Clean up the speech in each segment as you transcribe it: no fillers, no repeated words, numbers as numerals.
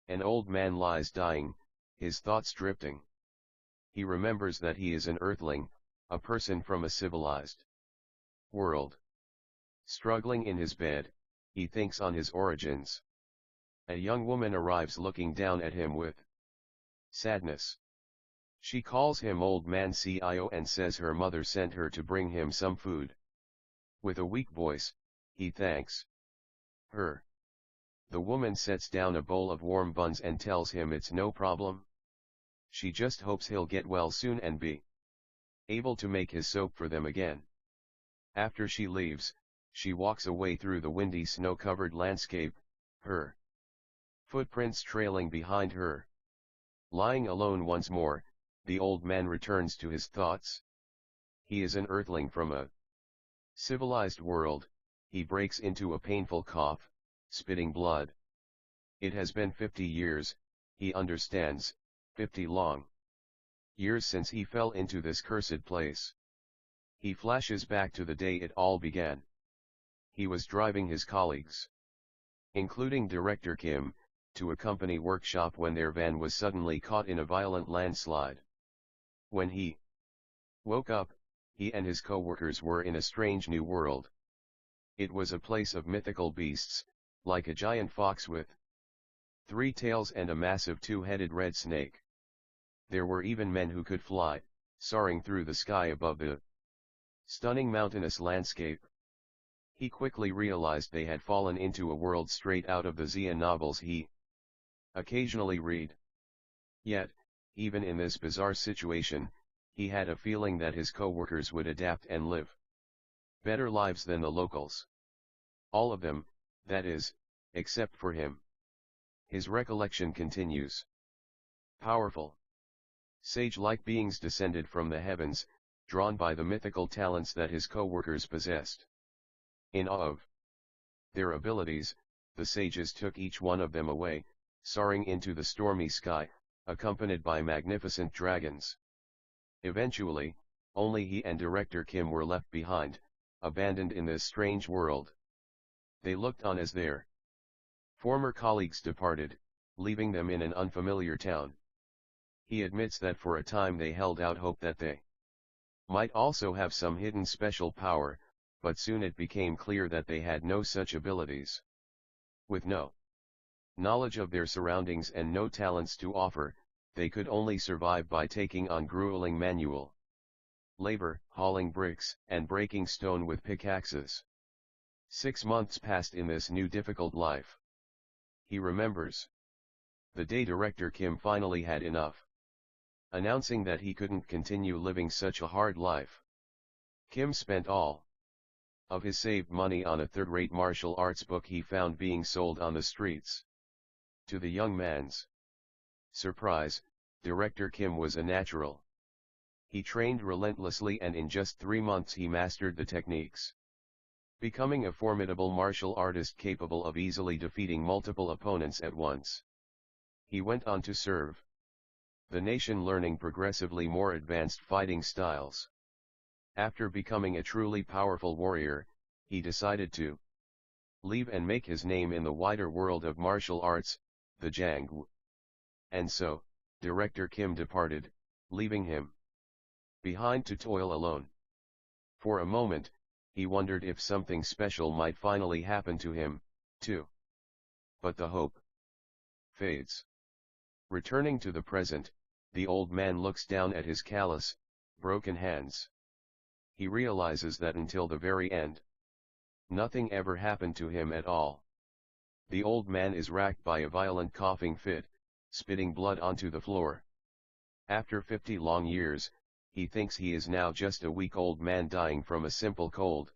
An old man lies dying, his thoughts drifting. He remembers that he is an earthling, a person from a civilized world. Struggling in his bed, he thinks on his origins. A young woman arrives looking down at him with sadness. She calls him Old Man Cio and says her mother sent her to bring him some food. With a weak voice, he thanks her. The woman sets down a bowl of warm buns and tells him it's no problem. She just hopes he'll get well soon and be able to make his soap for them again. After she leaves, she walks away through the windy snow-covered landscape, her footprints trailing behind her. Lying alone once more, the old man returns to his thoughts. He is an earthling from a civilized world. He breaks into a painful cough, spitting blood. It has been 50 years, he understands, 50 long years since he fell into this cursed place. He flashes back to the day it all began. He was driving his colleagues, including Director Kim, to a company workshop when their van was suddenly caught in a violent landslide. When he woke up, he and his co-workers were in a strange new world. It was a place of mythical beasts, like a giant fox with 3 tails and a massive 2-headed red snake. There were even men who could fly, soaring through the sky above the stunning mountainous landscape. He quickly realized they had fallen into a world straight out of the Xia novels he occasionally read. Yet, even in this bizarre situation, he had a feeling that his co-workers would adapt and live better lives than the locals. All of them, that is, except for him. His recollection continues. Powerful, sage-like beings descended from the heavens, drawn by the mythical talents that his co-workers possessed. In awe of their abilities, the sages took each one of them away, soaring into the stormy sky, accompanied by magnificent dragons. Eventually, only he and Director Kim were left behind, abandoned in this strange world. They looked on as their former colleagues departed, leaving them in an unfamiliar town. He admits that for a time they held out hope that they might also have some hidden special power, but soon it became clear that they had no such abilities. With no knowledge of their surroundings and no talents to offer, they could only survive by taking on grueling manual labor, hauling bricks, and breaking stone with pickaxes. 6 months passed in this new difficult life. He remembers the day Director Kim finally had enough, announcing that he couldn't continue living such a hard life. Kim spent all of his saved money on a third-rate martial arts book he found being sold on the streets. To the young man's surprise, Director Kim was a natural. He trained relentlessly and in just 3 months he mastered the techniques, becoming a formidable martial artist capable of easily defeating multiple opponents at once. He went on to serve the nation, learning progressively more advanced fighting styles. After becoming a truly powerful warrior, he decided to leave and make his name in the wider world of martial arts, the Jiangwu. And so, Director Kim departed, leaving him behind to toil alone. For a moment, he wondered if something special might finally happen to him, too. But the hope fades. Returning to the present, the old man looks down at his callous, broken hands. He realizes that until the very end, nothing ever happened to him at all. The old man is racked by a violent coughing fit, spitting blood onto the floor. After 50 long years, he thinks he is now just a weak old man dying from a simple cold.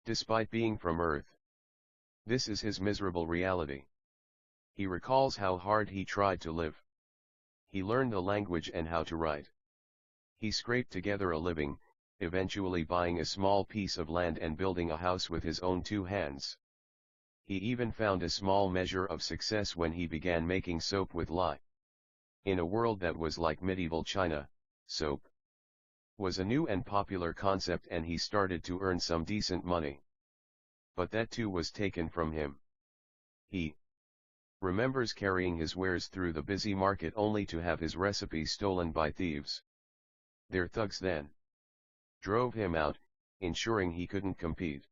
Despite being from Earth, this is his miserable reality. He recalls how hard he tried to live. He learned the language and how to write. He scraped together a living, eventually buying a small piece of land and building a house with his own 2 hands. He even found a small measure of success when he began making soap with lye. In a world that was like medieval China, soap was a new and popular concept and he started to earn some decent money. But that too was taken from him. He Remembers carrying his wares through the busy market only to have his recipes stolen by thieves. Their thugs then drove him out, ensuring he couldn't compete.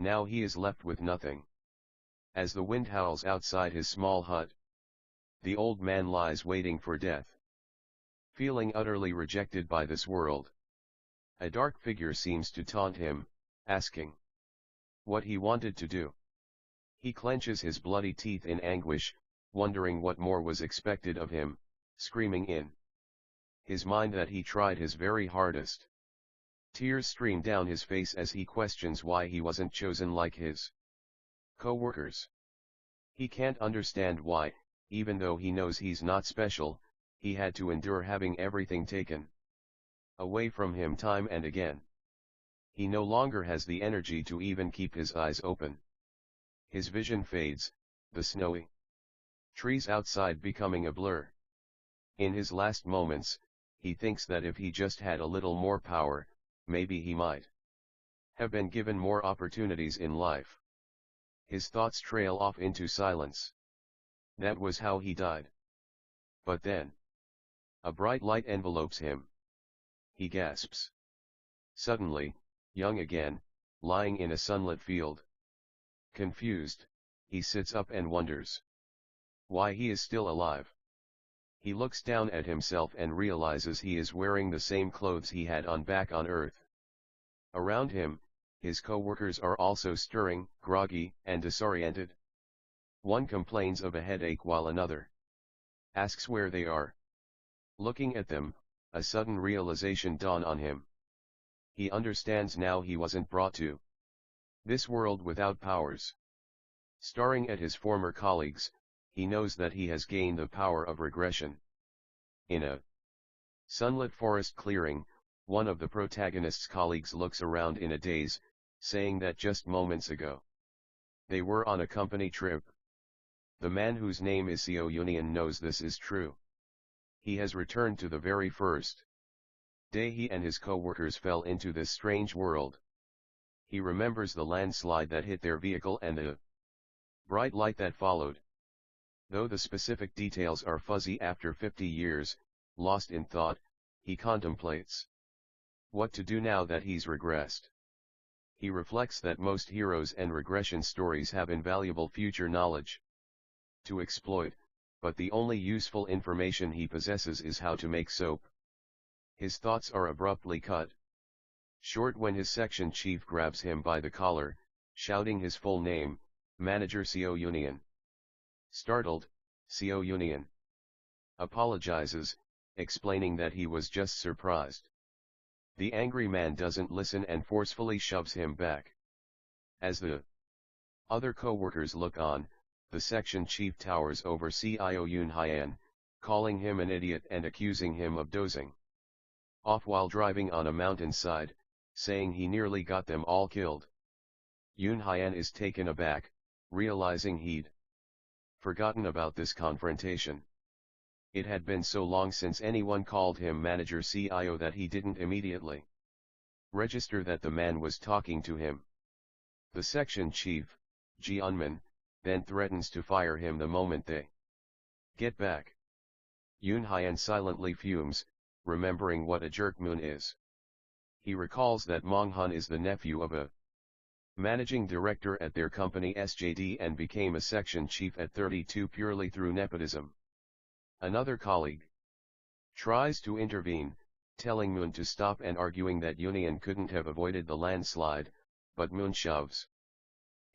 Now he is left with nothing. As the wind howls outside his small hut, the old man lies waiting for death. Feeling utterly rejected by this world, a dark figure seems to taunt him, asking what he wanted to do. He clenches his bloody teeth in anguish, wondering what more was expected of him, screaming in his mind that he tried his very hardest. Tears stream down his face as he questions why he wasn't chosen like his co-workers. He can't understand why, even though he knows he's not special, he had to endure having everything taken away from him time and again. He no longer has the energy to even keep his eyes open. His vision fades, the snowy trees outside becoming a blur. In his last moments, he thinks that if he just had a little more power, maybe he might have been given more opportunities in life. His thoughts trail off into silence. That was how he died. But then, a bright light envelopes him. He gasps. Suddenly, young again, lying in a sunlit field. Confused, he sits up and wonders why he is still alive. He looks down at himself and realizes he is wearing the same clothes he had on back on Earth. Around him, his co-workers are also stirring, groggy, and disoriented. One complains of a headache while another asks where they are. Looking at them, a sudden realization dawns on him. He understands now he wasn't brought to this world without powers. Staring at his former colleagues, he knows that he has gained the power of regression. In a sunlit forest clearing, one of the protagonist's colleagues looks around in a daze, saying that just moments ago they were on a company trip. The man whose name is Seo Union knows this is true. He has returned to the very first day he and his co-workers fell into this strange world. He remembers the landslide that hit their vehicle and the bright light that followed. Though the specific details are fuzzy after 50 years, lost in thought, he contemplates what to do now that he's regressed. He reflects that most heroes and regression stories have invaluable future knowledge to exploit, but the only useful information he possesses is how to make soap. His thoughts are abruptly cut short when his section chief grabs him by the collar, shouting his full name, Manager Seo Union. Startled, Seo Union apologizes, explaining that he was just surprised. The angry man doesn't listen and forcefully shoves him back. As the other co-workers look on, the section chief towers over CIO Yoon Hyan, calling him an idiot and accusing him of dozing off while driving on a mountainside, saying he nearly got them all killed. Yoon Hyan is taken aback, realizing he'd forgotten about this confrontation. It had been so long since anyone called him Manager CIO that he didn't immediately register that the man was talking to him. The section chief, Ji Unman, then threatens to fire him the moment they get back. Yoon Hyan silently fumes, remembering what a jerk Moon is. He recalls that Mong Hun is the nephew of a managing director at their company SJD and became a section chief at 32 purely through nepotism. Another colleague tries to intervene, telling Moon to stop and arguing that Union couldn't have avoided the landslide, but Moon shoves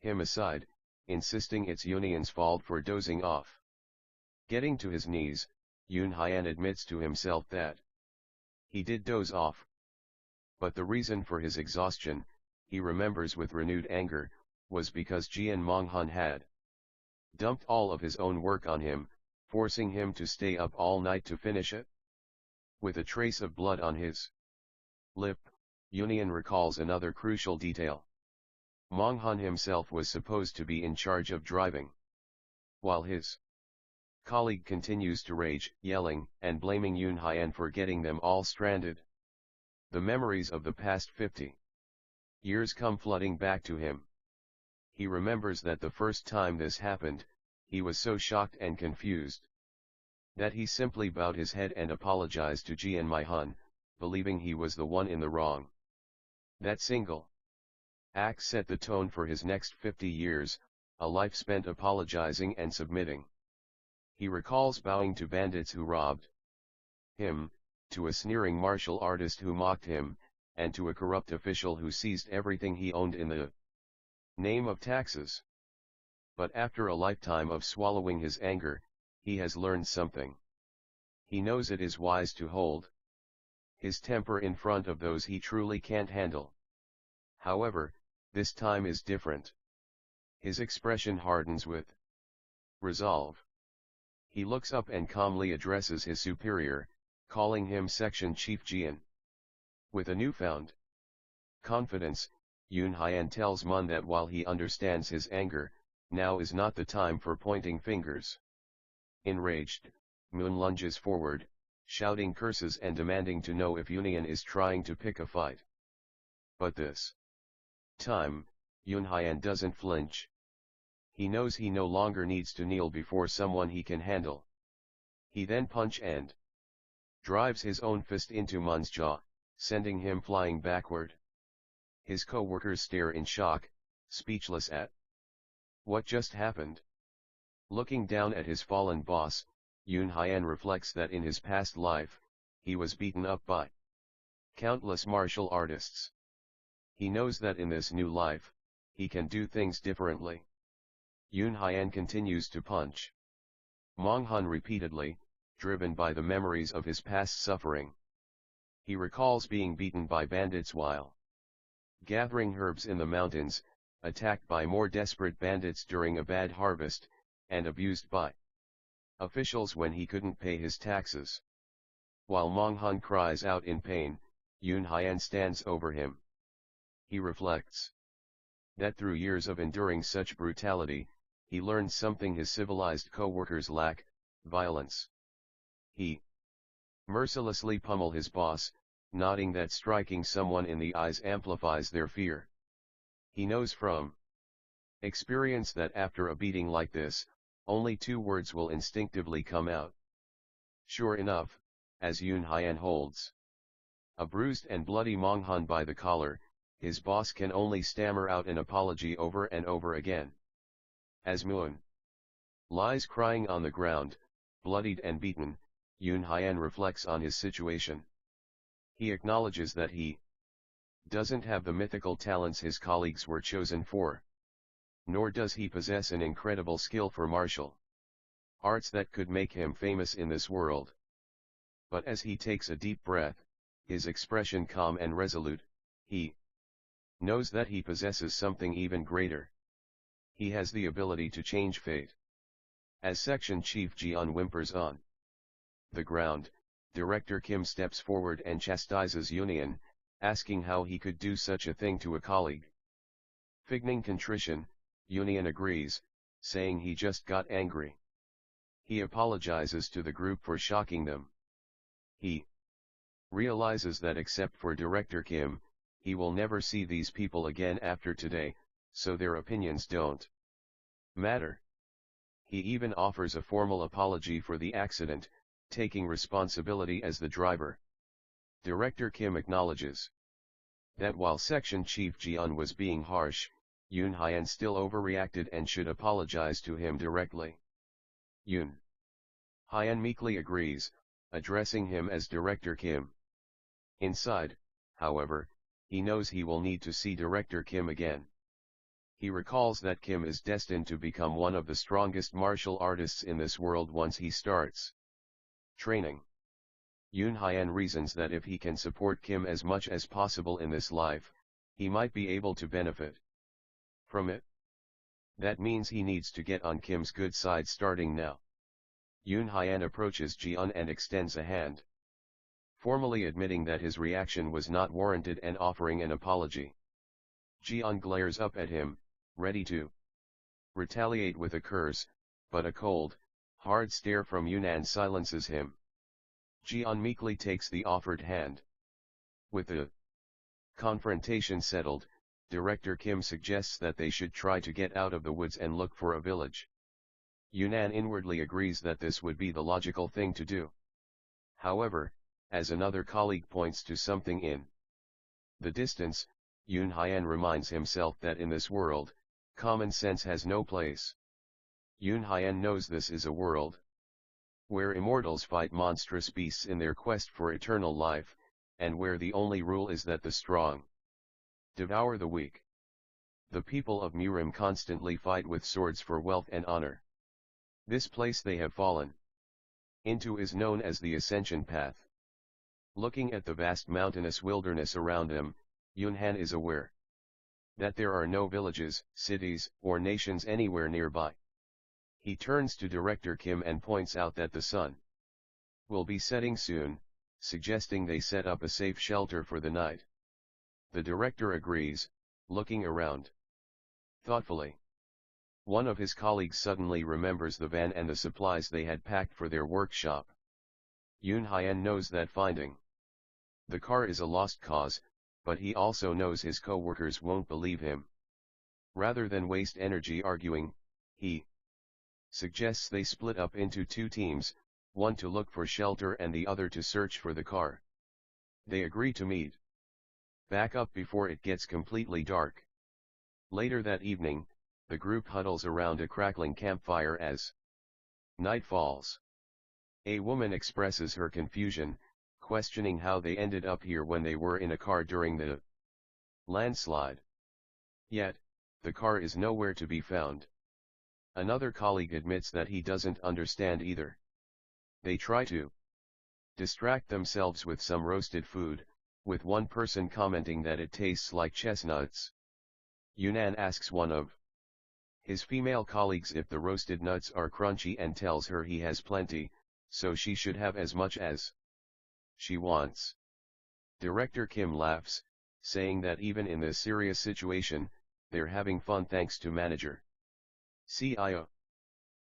him aside, insisting it's Union's fault for dozing off. Getting to his knees, Yoon Hyan admits to himself that he did doze off. But the reason for his exhaustion, he remembers with renewed anger, was because Ji and Mong Hun had dumped all of his own work on him, forcing him to stay up all night to finish it. With a trace of blood on his lip, Union recalls another crucial detail. Mong Hun himself was supposed to be in charge of driving, while his colleague continues to rage, yelling and blaming Yoon Hyan for getting them all stranded. The memories of the past 50 years come flooding back to him. He remembers that the first time this happened, he was so shocked and confused that he simply bowed his head and apologized to Jian Maihun, believing he was the one in the wrong. That single act set the tone for his next 50 years, a life spent apologizing and submitting. He recalls bowing to bandits who robbed him, to a sneering martial artist who mocked him, and to a corrupt official who seized everything he owned in the name of taxes. But after a lifetime of swallowing his anger, he has learned something. He knows it is wise to hold his temper in front of those he truly can't handle. However, this time is different. His expression hardens with resolve. He looks up and calmly addresses his superior, calling him Section Chief Jian. With a newfound confidence, Yun Haiyan tells Mun that while he understands his anger, now is not the time for pointing fingers. Enraged, Mun lunges forward, shouting curses and demanding to know if Yunian is trying to pick a fight. But this time, Yun Haiyan doesn't flinch. He knows he no longer needs to kneel before someone he can handle. He then punch and drives his own fist into Mun's jaw, sending him flying backward. His co-workers stare in shock, speechless at what just happened. Looking down at his fallen boss, Yun Haiyan reflects that in his past life, he was beaten up by countless martial artists. He knows that in this new life, he can do things differently. Yun Haiyan continues to punch Mong-hun repeatedly, driven by the memories of his past suffering. He recalls being beaten by bandits while gathering herbs in the mountains, attacked by more desperate bandits during a bad harvest, and abused by officials when he couldn't pay his taxes. While Mong-hun cries out in pain, Yun Haiyan stands over him. He reflects that through years of enduring such brutality, he learned something his civilized co-workers lack: violence. He mercilessly pummel his boss, nodding that striking someone in the eyes amplifies their fear. He knows from experience that after a beating like this, only two words will instinctively come out. Sure enough, as Yun Haiyan holds a bruised and bloody Mong-hun by the collar, his boss can only stammer out an apology over and over again. As Mun lies crying on the ground, bloodied and beaten, Yun Haiyan reflects on his situation. He acknowledges that he doesn't have the mythical talents his colleagues were chosen for. Nor does he possess an incredible skill for martial arts that could make him famous in this world. But as he takes a deep breath, his expression calm and resolute, he knows that he possesses something even greater. He has the ability to change fate. As Section Chief Jian whimpers on the ground, Director Kim steps forward and chastises Yunian, asking how he could do such a thing to a colleague. Feigning contrition, Yunian agrees, saying he just got angry. He apologizes to the group for shocking them. He realizes that except for Director Kim, he will never see these people again after today, so their opinions don't matter. He even offers a formal apology for the accident, taking responsibility as the driver. Director Kim acknowledges that while Section Chief Jian was being harsh, Yun Haiyan still overreacted and should apologize to him directly. Yun Haiyan meekly agrees, addressing him as Director Kim. Inside, however, he knows he will need to see Director Kim again. He recalls that Kim is destined to become one of the strongest martial artists in this world once he starts training. Yun Haiyan reasons that if he can support Kim as much as possible in this life, he might be able to benefit from it. That means he needs to get on Kim's good side starting now. Yun Haiyan approaches Jian and extends a hand, formally admitting that his reaction was not warranted and offering an apology. Jian glares up at him, ready to retaliate with a curse, but a cold, hard stare from Yunnan silences him. Jian meekly takes the offered hand. With the confrontation settled, Director Kim suggests that they should try to get out of the woods and look for a village. Yunnan inwardly agrees that this would be the logical thing to do. However, as another colleague points to something in the distance, Yun Haiyan reminds himself that in this world, common sense has no place. Yun Haiyan knows this is a world where immortals fight monstrous beasts in their quest for eternal life, and where the only rule is that the strong devour the weak. The people of Murim constantly fight with swords for wealth and honor. This place they have fallen into is known as the Ascension Path. Looking at the vast mountainous wilderness around him, Yunhan is aware that there are no villages, cities, or nations anywhere nearby. He turns to Director Kim and points out that the sun will be setting soon, suggesting they set up a safe shelter for the night. The director agrees, looking around thoughtfully. One of his colleagues suddenly remembers the van and the supplies they had packed for their workshop. Yun Haiyan knows that finding the car is a lost cause, but he also knows his co-workers won't believe him. Rather than waste energy arguing, he suggests they split up into two teams, one to look for shelter and the other to search for the car. They agree to meet back up before it gets completely dark. Later that evening, the group huddles around a crackling campfire as night falls. A woman expresses her confusion, questioning how they ended up here when they were in a car during the landslide. Yet, the car is nowhere to be found. Another colleague admits that he doesn't understand either. They try to distract themselves with some roasted food, with one person commenting that it tastes like chestnuts. Yunnan asks one of his female colleagues if the roasted nuts are crunchy and tells her he has plenty, so she should have as much as she wants. Director Kim laughs, saying that even in this serious situation, they're having fun thanks to manager CIO.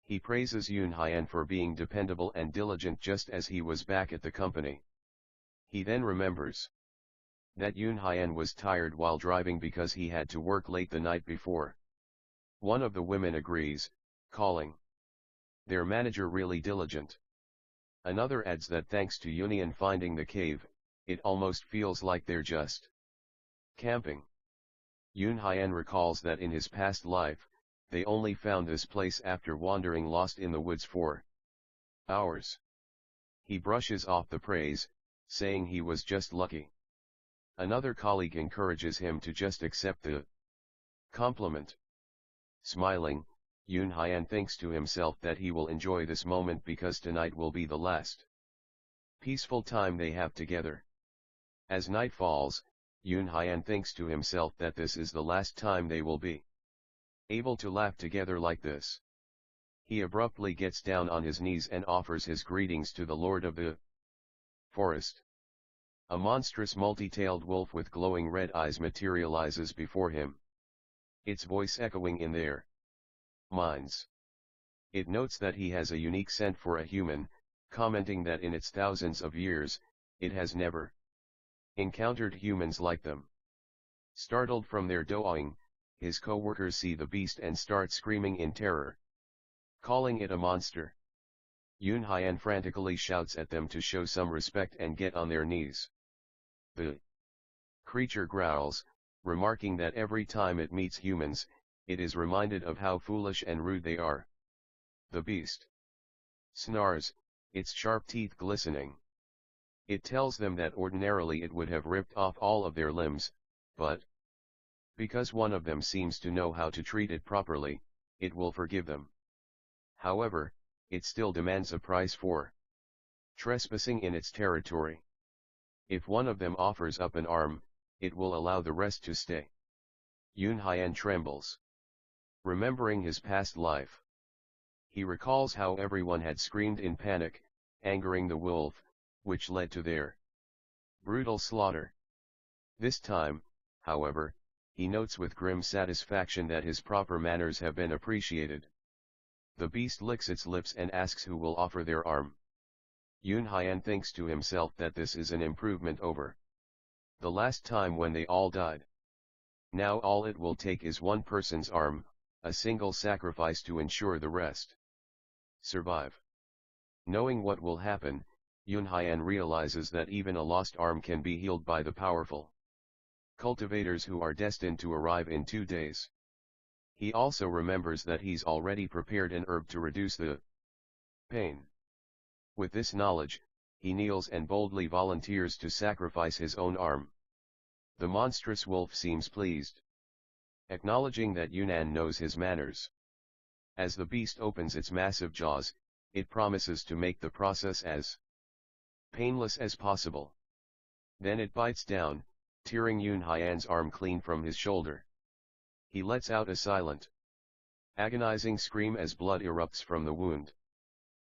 He praises Yun Haiyan for being dependable and diligent just as he was back at the company. He then remembers that Yun Haiyan was tired while driving because he had to work late the night before. One of the women agrees, calling their manager really diligent. Another adds that thanks to Yunian finding the cave, it almost feels like they're just camping. Yun Haiyan recalls that in his past life, they only found this place after wandering lost in the woods for hours. He brushes off the praise, saying he was just lucky. Another colleague encourages him to just accept the compliment. Smiling, Yun Haiyan thinks to himself that he will enjoy this moment because tonight will be the last peaceful time they have together. As night falls, Yun Haiyan thinks to himself that this is the last time they will be able to laugh together like this. He abruptly gets down on his knees and offers his greetings to the Lord of the Forest. A monstrous multi-tailed wolf with glowing red eyes materializes before him, its voice echoing in their minds. It notes that he has a unique scent for a human, commenting that in its thousands of years, it has never encountered humans like them. Startled from their doing, his co-workers see the beast and start screaming in terror, calling it a monster. Yun Haiyan frantically shouts at them to show some respect and get on their knees. The creature growls, remarking that every time it meets humans, it is reminded of how foolish and rude they are. The beast snarls, its sharp teeth glistening. It tells them that ordinarily it would have ripped off all of their limbs, but because one of them seems to know how to treat it properly, it will forgive them. However, it still demands a price for trespassing in its territory. If one of them offers up an arm, it will allow the rest to stay. Yun Haiyan trembles, remembering his past life. He recalls how everyone had screamed in panic, angering the wolf, which led to their brutal slaughter. This time, however, he notes with grim satisfaction that his proper manners have been appreciated. The beast licks its lips and asks who will offer their arm. Yun Haiyan thinks to himself that this is an improvement over the last time when they all died. Now all it will take is one person's arm, a single sacrifice to ensure the rest. survive. Knowing what will happen, Yunhyan realizes that even a lost arm can be healed by the powerful cultivators who are destined to arrive in 2 days. He also remembers that he's already prepared an herb to reduce the pain. With this knowledge, he kneels and boldly volunteers to sacrifice his own arm. The monstrous wolf seems pleased, acknowledging that Yunnan knows his manners. As the beast opens its massive jaws, it promises to make the process as painless as possible. Then it bites down, tearing Yunhyan's arm clean from his shoulder. He lets out a silent, agonizing scream as blood erupts from the wound.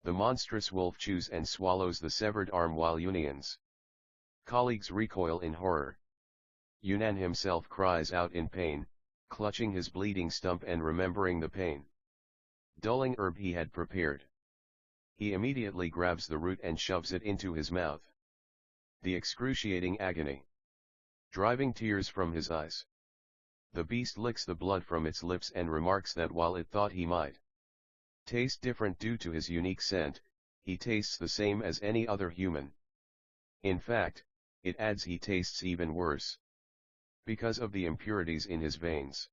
The monstrous wolf chews and swallows the severed arm while Yunyan's colleagues recoil in horror. Yunnan himself cries out in pain, clutching his bleeding stump and remembering the pain dulling herb he had prepared. He immediately grabs the root and shoves it into his mouth. The excruciating agony, driving tears from his eyes. The beast licks the blood from its lips and remarks that while it thought he might taste different due to his unique scent, he tastes the same as any other human. In fact, it adds he tastes even worse, because of the impurities in his veins.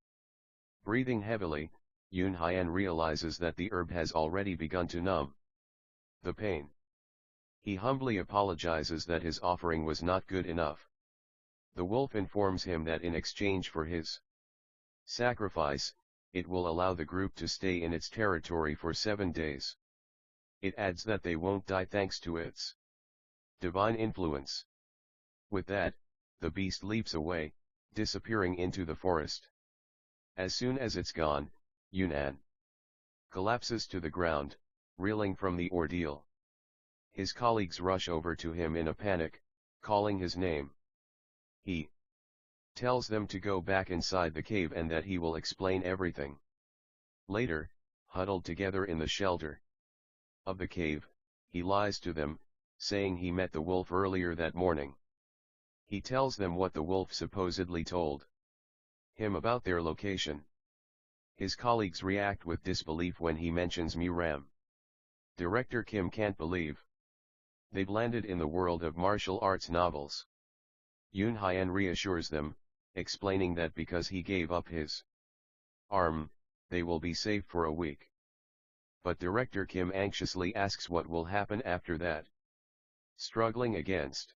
Breathing heavily, Yunhyan realizes that the herb has already begun to numb the pain. He humbly apologizes that his offering was not good enough. The wolf informs him that in exchange for his sacrifice, it will allow the group to stay in its territory for 7 days. It adds that they won't die thanks to its divine influence. With that, the beast leaps away, disappearing into the forest. As soon as it's gone, Yunnan collapses to the ground, reeling from the ordeal. His colleagues rush over to him in a panic, calling his name. He tells them to go back inside the cave and that he will explain everything. Later, huddled together in the shelter of the cave, he lies to them, saying he met the wolf earlier that morning. He tells them what the wolf supposedly told him about their location. His colleagues react with disbelief when he mentions Muram. Director Kim can't believe they've landed in the world of martial arts novels. Yunhyan reassures them, explaining that because he gave up his arm, they will be safe for a week. But Director Kim anxiously asks what will happen after that. Struggling against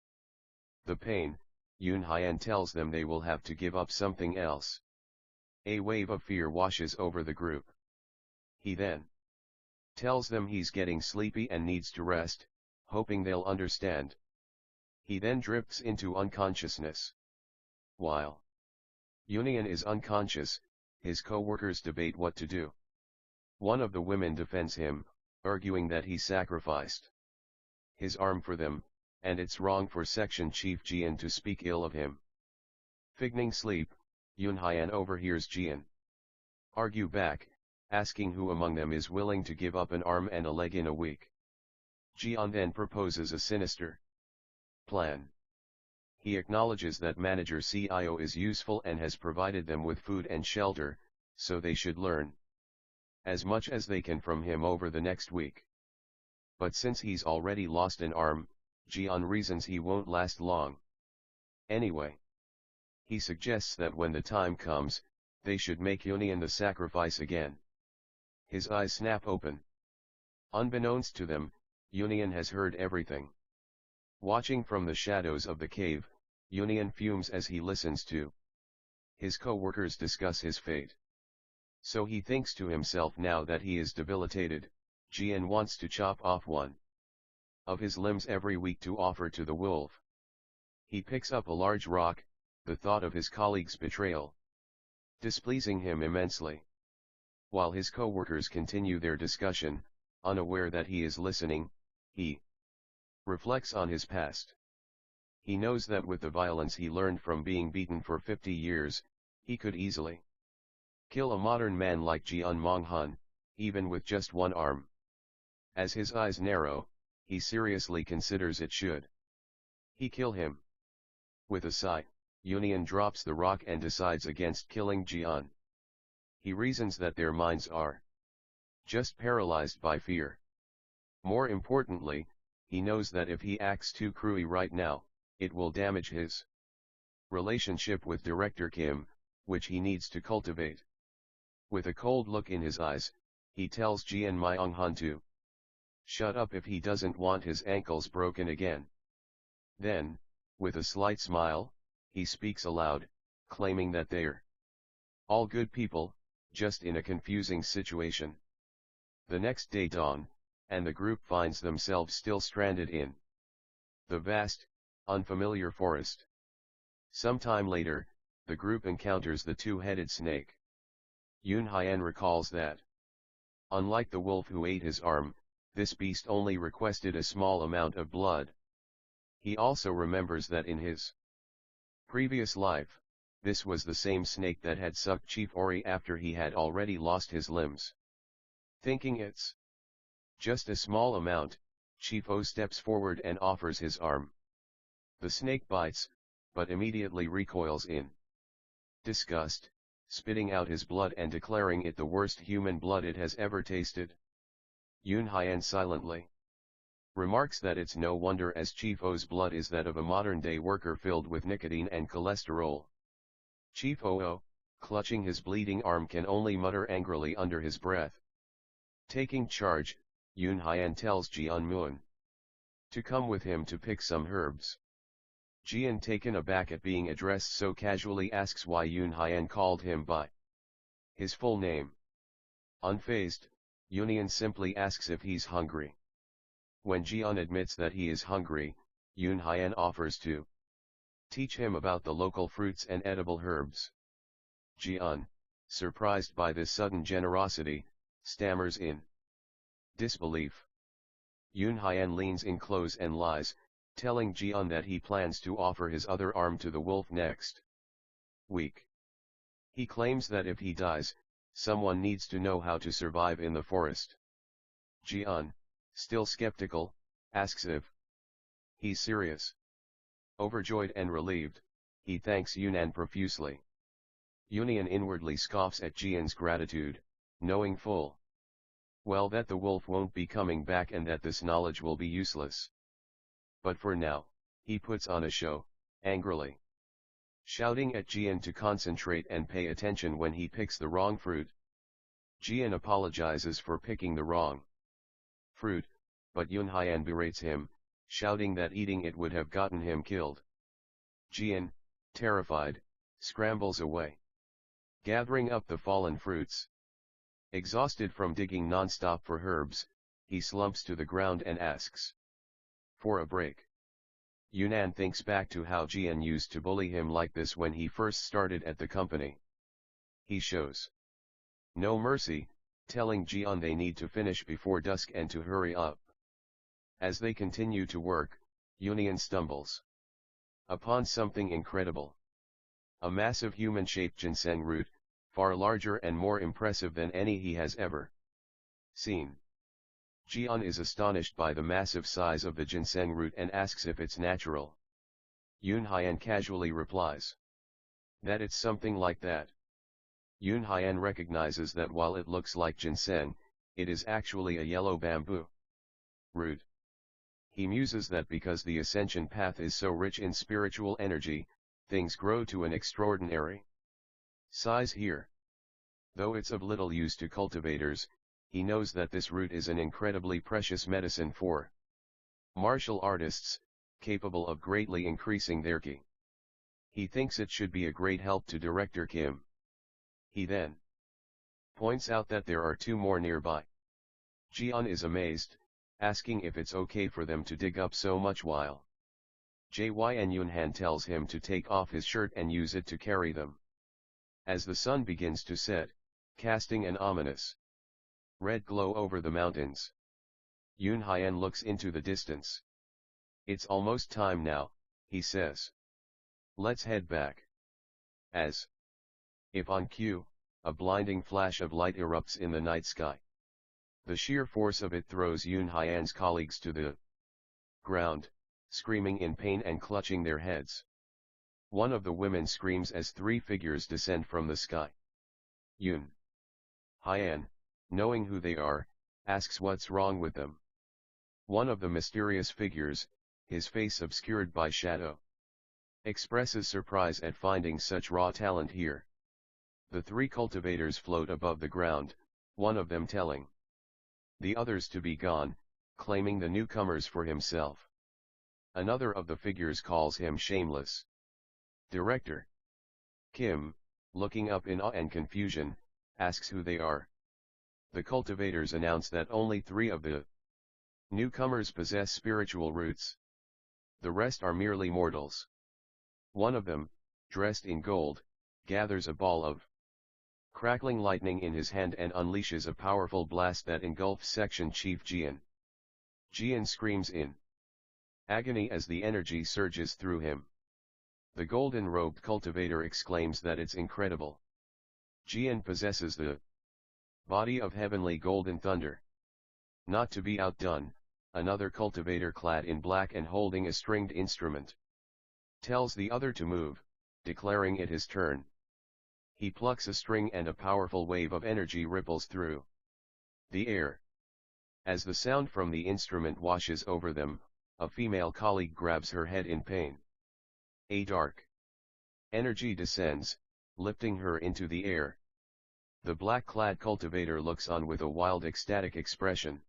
the pain, Yunhyan tells them they will have to give up something else. A wave of fear washes over the group. He then tells them he's getting sleepy and needs to rest, hoping they'll understand. He then drifts into unconsciousness. While Yunyan is unconscious, his co-workers debate what to do. One of the women defends him, arguing that he sacrificed his arm for them, and it's wrong for Section Chief Jian to speak ill of him. Feigning sleep, Yunhyan overhears Jian argue back, asking who among them is willing to give up an arm and a leg in a week. Jian then proposes a sinister plan. He acknowledges that Manager CIO is useful and has provided them with food and shelter, so they should learn as much as they can from him over the next week. But since he's already lost an arm, Jian reasons he won't last long. Anyway, he suggests that when the time comes, they should make Yunyan the sacrifice again. His eyes snap open. Unbeknownst to them, Yunyan has heard everything. Watching from the shadows of the cave, Yunyan fumes as he listens to his co-workers discuss his fate. So he thinks to himself, now that he is debilitated, Jian wants to chop off one of his limbs every week to offer to the wolf. He picks up a large rock, the thought of his colleague's betrayal displeasing him immensely. While his co-workers continue their discussion, unaware that he is listening, he reflects on his past. He knows that with the violence he learned from being beaten for 50 years, he could easily kill a modern man like Jian Monghan, even with just one arm. As his eyes narrow, he seriously considers it should he kill him. With a sigh, Yunyan drops the rock and decides against killing Jian. He reasons that their minds are just paralyzed by fear. More importantly, he knows that if he acts too cruelly right now, it will damage his relationship with Director Kim, which he needs to cultivate. With a cold look in his eyes, he tells Jian Myung-han to shut up if he doesn't want his ankles broken again. Then, with a slight smile, he speaks aloud, claiming that they're all good people, just in a confusing situation. The next day dawn, and the group finds themselves still stranded in the vast, unfamiliar forest. Sometime later, the group encounters the two-headed snake. Yoon Hyan recalls that, unlike the wolf who ate his arm, this beast only requested a small amount of blood. He also remembers that in his previous life, this was the same snake that had sucked Chief Ori after he had already lost his limbs. Thinking it's just a small amount, Chief O steps forward and offers his arm. The snake bites, but immediately recoils in disgust, spitting out his blood and declaring it the worst human blood it has ever tasted. Yoon Hyan silently remarks that it's no wonder, as Chief O's blood is that of a modern-day worker filled with nicotine and cholesterol. Chief O, clutching his bleeding arm, can only mutter angrily under his breath. Taking charge, Yoon Hyan tells Jeon Moon to come with him to pick some herbs. Jeon, taken aback at being addressed so casually, asks why Yoon Hyan called him by his full name. Unfazed, Yoon simply asks if he's hungry. When Jeon admits that he is hungry, Yoon Hyan offers to teach him about the local fruits and edible herbs. Jeon, surprised by this sudden generosity, stammers in disbelief. Yoon Hyan leans in close and lies, telling Jeon that he plans to offer his other arm to the wolf next week. He claims that if he dies, someone needs to know how to survive in the forest. Jeon, still skeptical, asks if he's serious. Overjoyed and relieved, he thanks Yunnan profusely. Yunian inwardly scoffs at Jeon's gratitude, knowing full well that the wolf won't be coming back and that this knowledge will be useless. But for now, he puts on a show, angrily shouting at Jeon to concentrate and pay attention when he picks the wrong fruit. Jeon apologizes for picking the wrong fruit, but Yoon Hyan berates him, shouting that eating it would have gotten him killed. Jeon, terrified, scrambles away, gathering up the fallen fruits. Exhausted from digging non-stop for herbs, he slumps to the ground and asks for a break. Yunnan thinks back to how Jeon used to bully him like this when he first started at the company. He shows no mercy, telling Jeon they need to finish before dusk and to hurry up. As they continue to work, Yunian stumbles upon something incredible. A massive human-shaped ginseng root, far larger and more impressive than any he has ever seen. Jeon is astonished by the massive size of the ginseng root and asks if it's natural. Yoon Hyan casually replies that it's something like that. Yoon Hyan recognizes that while it looks like ginseng, it is actually a yellow bamboo root. He muses that because the ascension path is so rich in spiritual energy, things grow to an extraordinary size here. Though it's of little use to cultivators, he knows that this root is an incredibly precious medicine for martial artists, capable of greatly increasing their ki. He thinks it should be a great help to Director Kim. He then points out that there are two more nearby. Jeon is amazed, asking if it's okay for them to dig up so much while Jyn Yunhan tells him to take off his shirt and use it to carry them. As the sun begins to set, casting an ominous red glow over the mountains, Yoon Hyan looks into the distance. It's almost time now, he says. Let's head back. As if on cue, a blinding flash of light erupts in the night sky. The sheer force of it throws Yoon Hyan's colleagues to the ground, screaming in pain and clutching their heads. One of the women screams as three figures descend from the sky. Yoon Hyan, knowing who they are, asks what's wrong with them. One of the mysterious figures, his face obscured by shadow, expresses surprise at finding such raw talent here. The three cultivators float above the ground, one of them telling the others to be gone, claiming the newcomers for himself. Another of the figures calls him shameless. Director Kim, looking up in awe and confusion, asks who they are. The cultivators announce that only 3 of the newcomers possess spiritual roots. The rest are merely mortals. One of them, dressed in gold, gathers a ball of crackling lightning in his hand and unleashes a powerful blast that engulfs Section Chief Jian. Jian screams in agony as the energy surges through him. The golden-robed cultivator exclaims that it's incredible. Jian possesses the body of heavenly golden thunder. Not to be outdone, another cultivator clad in black and holding a stringed instrument tells the other to move, declaring it his turn. He plucks a string and a powerful wave of energy ripples through the air. As the sound from the instrument washes over them, a female colleague grabs her head in pain. A dark energy descends, lifting her into the air. The black-clad cultivator looks on with a wild ecstatic expression,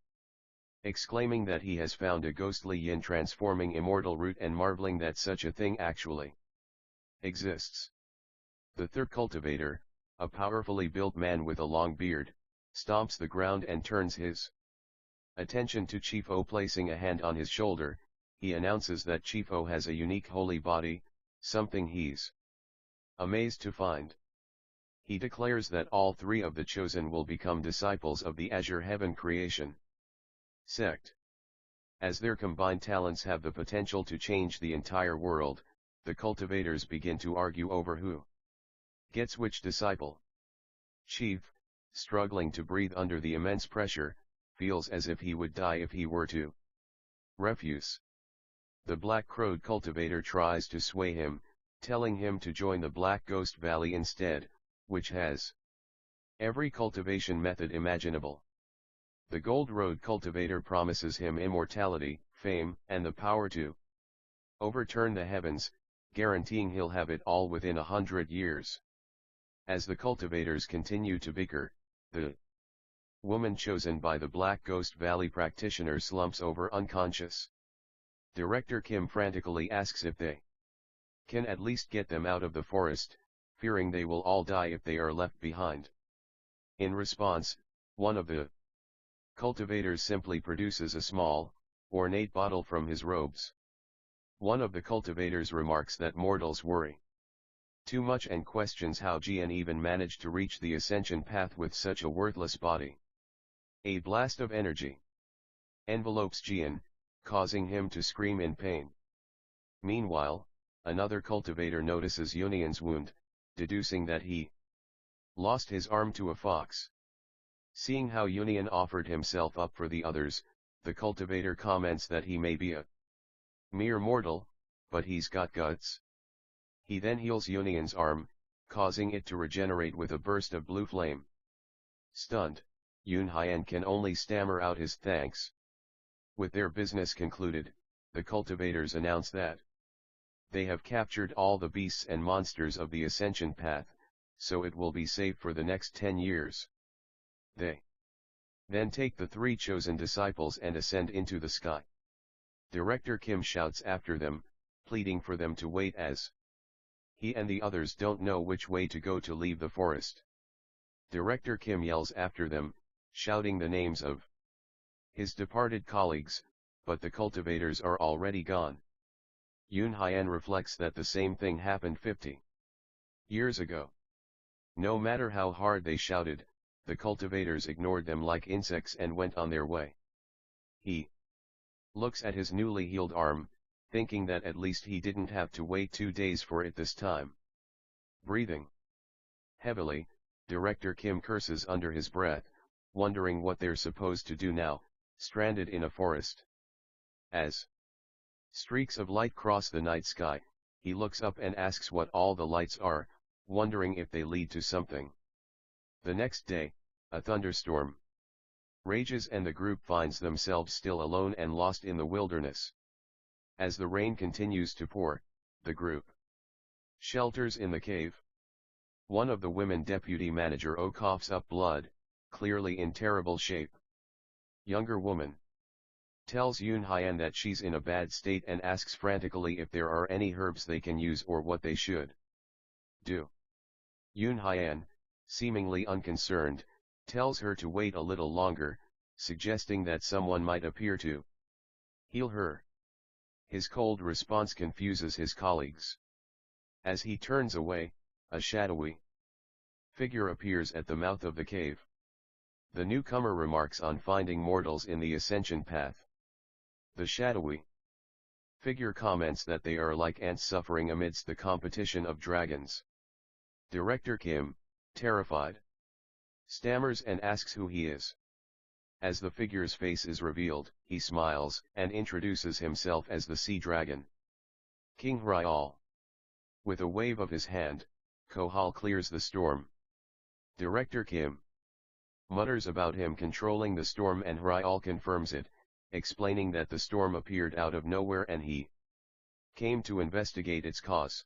exclaiming that he has found a ghostly yin transforming immortal root and marveling that such a thing actually exists. The third cultivator, a powerfully built man with a long beard, stomps the ground and turns his attention to Chief O. Placing a hand on his shoulder, he announces that Chief O has a unique holy body, something he's amazed to find. He declares that all 3 of the chosen will become disciples of the Azure Heaven creation sect. As their combined talents have the potential to change the entire world, the cultivators begin to argue over who gets which disciple. Chief, struggling to breathe under the immense pressure, feels as if he would die if he were to refuse. The black-crowed cultivator tries to sway him, telling him to join the Black Ghost Valley instead, which has every cultivation method imaginable. The Gold Road cultivator promises him immortality, fame, and the power to overturn the heavens, guaranteeing he'll have it all within 100 years. As the cultivators continue to bicker, the woman chosen by the Black Ghost Valley practitioner slumps over unconscious. Director Kim frantically asks if they can at least get them out of the forest, fearing they will all die if they are left behind. In response, one of the cultivators simply produces a small, ornate bottle from his robes. One of the cultivators remarks that mortals worry too much and questions how Jian even managed to reach the ascension path with such a worthless body. A blast of energy envelopes Jian, causing him to scream in pain. Meanwhile, another cultivator notices Yunian's wound, deducing that he lost his arm to a fox. Seeing how Yunian offered himself up for the others, the cultivator comments that he may be a mere mortal, but he's got guts. He then heals Yunian's arm, causing it to regenerate with a burst of blue flame. Stunned, Yun Haiyan can only stammer out his thanks. With their business concluded, the cultivators announce that they have captured all the beasts and monsters of the ascension path, so it will be safe for the next 10 years. They then take the 3 chosen disciples and ascend into the sky. Director Kim shouts after them, pleading for them to wait as he and the others don't know which way to go to leave the forest. Director Kim yells after them, shouting the names of his departed colleagues, but the cultivators are already gone. Yun Haiyan reflects that the same thing happened 50 years ago. No matter how hard they shouted, the cultivators ignored them like insects and went on their way. He looks at his newly healed arm, thinking that at least he didn't have to wait 2 days for it this time. Breathing heavily, Director Kim curses under his breath, wondering what they're supposed to do now, stranded in a forest. As streaks of light cross the night sky, he looks up and asks what all the lights are, wondering if they lead to something. The next day, a thunderstorm rages and the group finds themselves still alone and lost in the wilderness. As the rain continues to pour, the group shelters in the cave. One of the women deputy manager O coughs up blood, clearly in terrible shape. Younger woman tells Yoon Hyan that she's in a bad state and asks frantically if there are any herbs they can use or what they should do. Yoon Hyan, seemingly unconcerned, tells her to wait a little longer, suggesting that someone might appear to heal her. His cold response confuses his colleagues. As he turns away, a shadowy figure appears at the mouth of the cave. The newcomer remarks on finding mortals in the ascension path. The shadowy figure comments that they are like ants suffering amidst the competition of dragons. Director Kim, terrified, stammers and asks who he is. As the figure's face is revealed, he smiles and introduces himself as the sea dragon, King Hryal. With a wave of his hand, Kohal clears the storm. Director Kim mutters about him controlling the storm and Hryal confirms it, explaining that the storm appeared out of nowhere and he came to investigate its cause.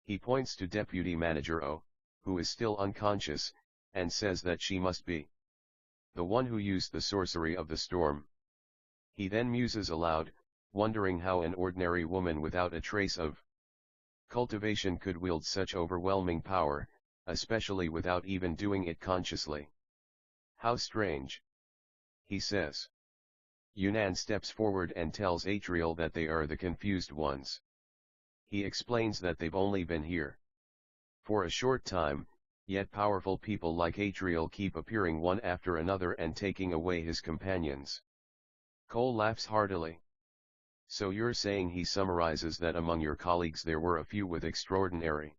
He points to Deputy Manager O, who is still unconscious, and says that she must be the one who used the sorcery of the storm. He then muses aloud, wondering how an ordinary woman without a trace of cultivation could wield such overwhelming power, especially without even doing it consciously. How strange, he says. Yunnan steps forward and tells Atriel that they are the confused ones. He explains that they've only been here for a short time, yet powerful people like Atriel keep appearing one after another and taking away his companions. Cole laughs heartily. So you're saying, he summarizes, that among your colleagues there were a few with extraordinary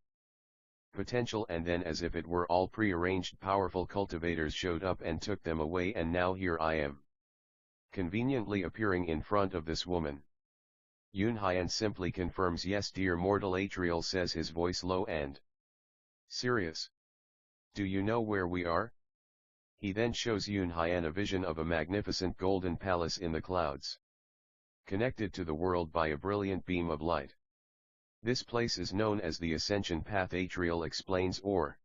potential, and then, as if it were all prearranged, powerful cultivators showed up and took them away, and now here I am, conveniently appearing in front of this woman. Yoon Hyan simply confirms, yes dear mortal. Atriel says, his voice low and serious. Do you know where we are? He then shows Yoon Hyan a vision of a magnificent golden palace in the clouds, connected to the world by a brilliant beam of light. This place is known as the Ascension Path, Atriel explains, or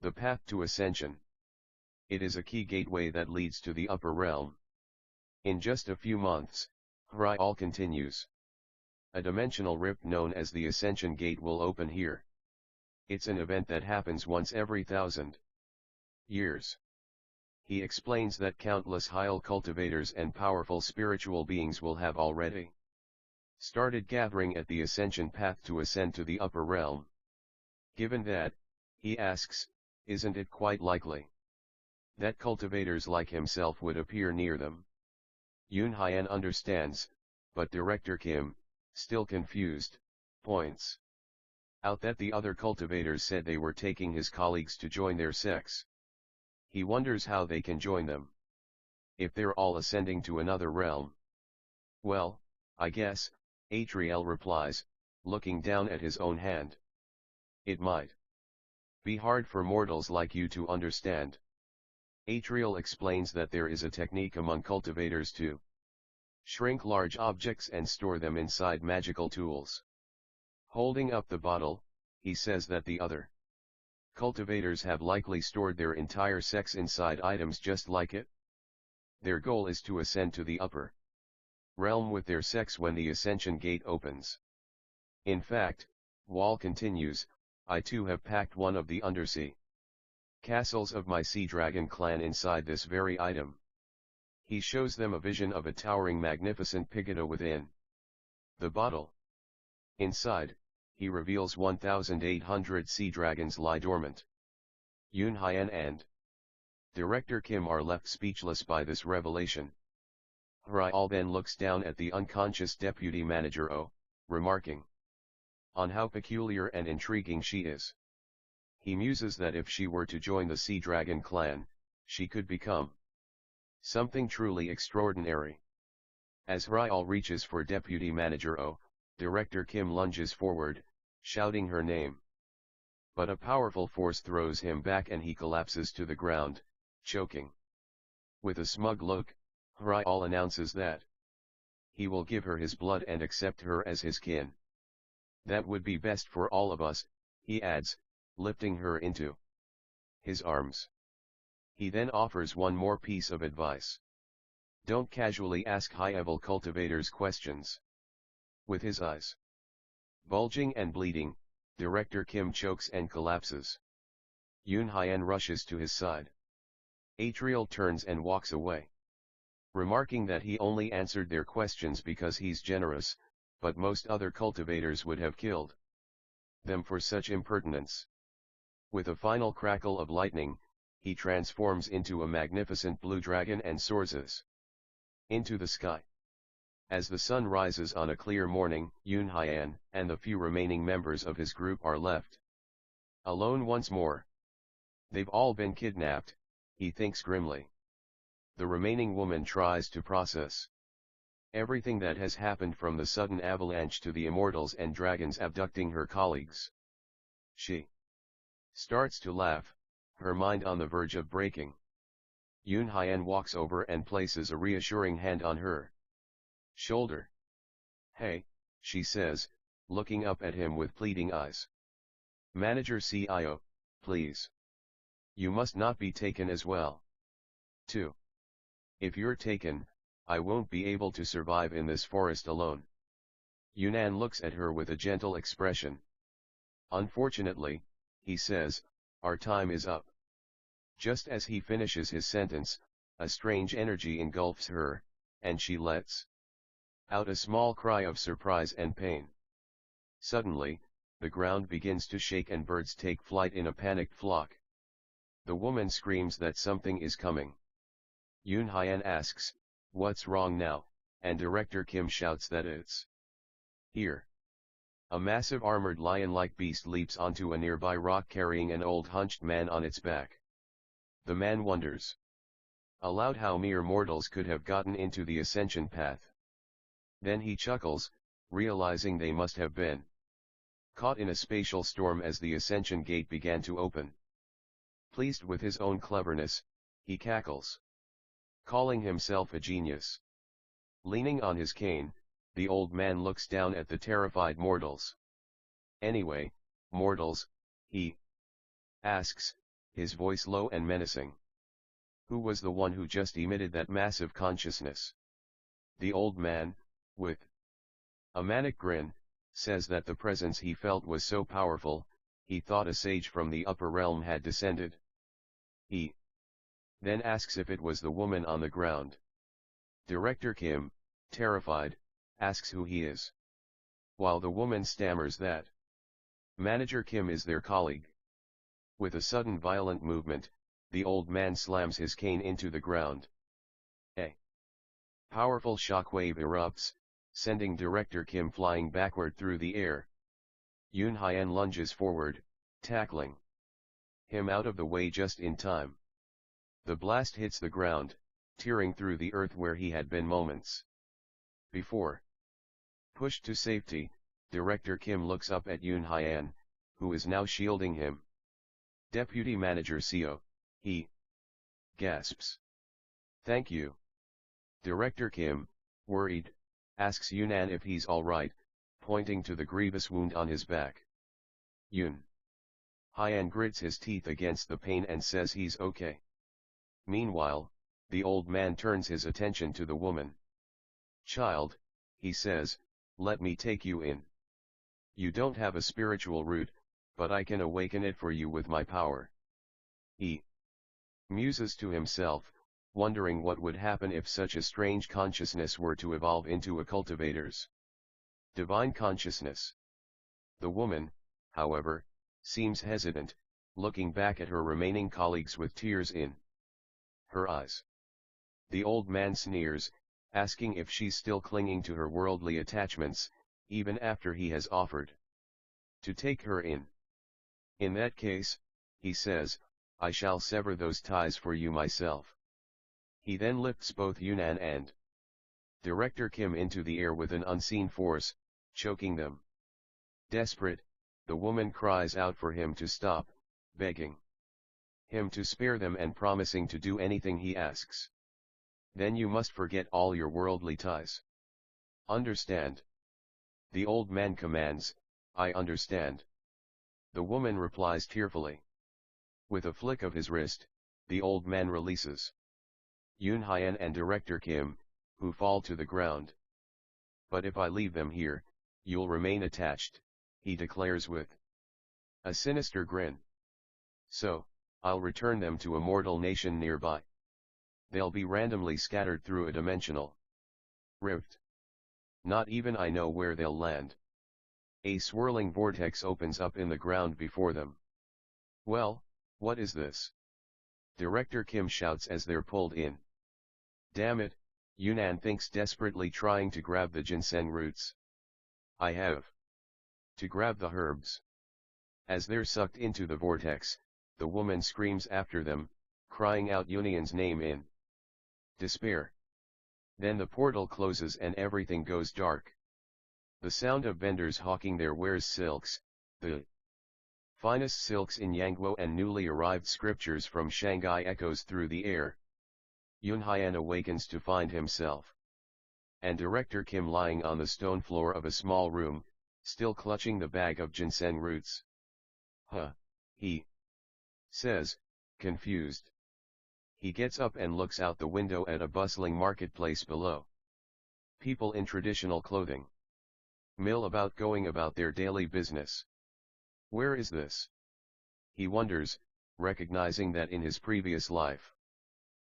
the Path to Ascension. It is a key gateway that leads to the upper realm. In just a few months, Hryal continues, a dimensional rift known as the Ascension Gate will open here. It's an event that happens once every 1,000 years. He explains that countless Hyal cultivators and powerful spiritual beings will have already started gathering at the Ascension Path to ascend to the upper realm. Given that, he asks, isn't it quite likely that cultivators like himself would appear near them? Yoon Hyan understands, but Director Kim, still confused, points out that the other cultivators said they were taking his colleagues to join their sects. He wonders how they can join them if they're all ascending to another realm. Well, I guess, Atriel replies, looking down at his own hand. It might be hard for mortals like you to understand. Atriel explains that there is a technique among cultivators to shrink large objects and store them inside magical tools. Holding up the bottle, he says that the other cultivators have likely stored their entire sects inside items just like it. Their goal is to ascend to the upper realm with their sects when the Ascension Gate opens. In fact, Wall continues, I too have packed one of the undersea castles of my Sea Dragon clan inside this very item. He shows them a vision of a towering magnificent pagoda within the bottle. Inside, he reveals 1,800 sea dragons lie dormant. Yoon Hyan and Director Kim are left speechless by this revelation. Hryal then looks down at the unconscious Deputy Manager O, remarking on how peculiar and intriguing she is. He muses that if she were to join the Sea Dragon clan, she could become something truly extraordinary. As Hryal reaches for Deputy Manager O, Director Kim lunges forward, shouting her name. But a powerful force throws him back and he collapses to the ground, choking. With a smug look, Hryal announces that he will give her his blood and accept her as his kin. That would be best for all of us, he adds, lifting her into his arms. He then offers one more piece of advice. Don't casually ask high-level cultivators questions. With his eyes bulging and bleeding, Director Kim chokes and collapses. Yoon Hyan rushes to his side. Atrial turns and walks away, remarking that he only answered their questions because he's generous, but most other cultivators would have killed them for such impertinence. With a final crackle of lightning, he transforms into a magnificent blue dragon and soars into the sky. As the sun rises on a clear morning, Yoon Hyan and the few remaining members of his group are left alone once more. They've all been kidnapped, he thinks grimly. The remaining woman tries to process everything that has happened, from the sudden avalanche to the immortals and dragons abducting her colleagues. She starts to laugh, her mind on the verge of breaking. Yoon Hyan walks over and places a reassuring hand on her shoulder. Hey, she says, looking up at him with pleading eyes. Manager CIO, please. You must not be taken as well. 2. If you're taken, I won't be able to survive in this forest alone. Yunnan looks at her with a gentle expression. Unfortunately, he says, our time is up. Just as he finishes his sentence, a strange energy engulfs her, and she lets out a small cry of surprise and pain. Suddenly, the ground begins to shake and birds take flight in a panicked flock. The woman screams that something is coming. Yoon Hyan asks, what's wrong now, and Director Kim shouts that it's here. A massive armored lion-like beast leaps onto a nearby rock carrying an old hunched man on its back. The man wonders aloud how mere mortals could have gotten into the ascension path. Then he chuckles, realizing they must have been caught in a spatial storm as the ascension gate began to open. Pleased with his own cleverness, he cackles, calling himself a genius. Leaning on his cane, the old man looks down at the terrified mortals. Anyway, mortals, he asks, his voice low and menacing. Who was the one who just emitted that massive consciousness? The old man, with a manic grin, says that the presence he felt was so powerful, he thought a sage from the upper realm had descended. He then asks if it was the woman on the ground. Director Kim, terrified, asks who he is, while the woman stammers that Manager Kim is their colleague. With a sudden violent movement, the old man slams his cane into the ground. A powerful shockwave erupts, sending Director Kim flying backward through the air. Yoon Hyan lunges forward, tackling him out of the way just in time. The blast hits the ground, tearing through the earth where he had been moments before. Pushed to safety, Director Kim looks up at Yoon Hyan, who is now shielding him. Deputy Manager CO, he gasps. Thank you. Director Kim, worried, asks Yunnan if he's alright, pointing to the grievous wound on his back. Yoon Hyan grits his teeth against the pain and says he's okay. Meanwhile, the old man turns his attention to the woman. Child, he says, let me take you in. You don't have a spiritual root, but I can awaken it for you with my power. He muses to himself, wondering what would happen if such a strange consciousness were to evolve into a cultivator's divine consciousness. The woman, however, seems hesitant, looking back at her remaining colleagues with tears in her eyes. The old man sneers, asking if she's still clinging to her worldly attachments, even after he has offered to take her in. In that case, he says, I shall sever those ties for you myself. He then lifts both Yunnan and Director Kim into the air with an unseen force, choking them. Desperate, the woman cries out for him to stop, begging him to spare them and promising to do anything he asks. Then you must forget all your worldly ties. Understand? The old man commands, I understand. The woman replies tearfully. With a flick of his wrist, the old man releases Yoon Hyan and Director Kim, who fall to the ground. But if I leave them here, you'll remain attached, he declares with a sinister grin. So, I'll return them to a mortal nation nearby. They'll be randomly scattered through a dimensional rift. Not even I know where they'll land. A swirling vortex opens up in the ground before them. Well, what is this? Director Kim shouts as they're pulled in. Damn it, Yunnan thinks desperately, trying to grab the ginseng roots. I have to grab the herbs. As they're sucked into the vortex, the woman screams after them, crying out Yunyan's name in despair. Then the portal closes and everything goes dark. The sound of vendors hawking their wares, silks, the finest silks in Yangguo and newly arrived scriptures from Shanghai, echoes through the air. Yoon Hyan awakens to find himself and Director Kim lying on the stone floor of a small room, still clutching the bag of ginseng roots. Huh, he says, confused. He gets up and looks out the window at a bustling marketplace below. People in traditional clothing mill about, going about their daily business. Where is this? He wonders, recognizing that in his previous life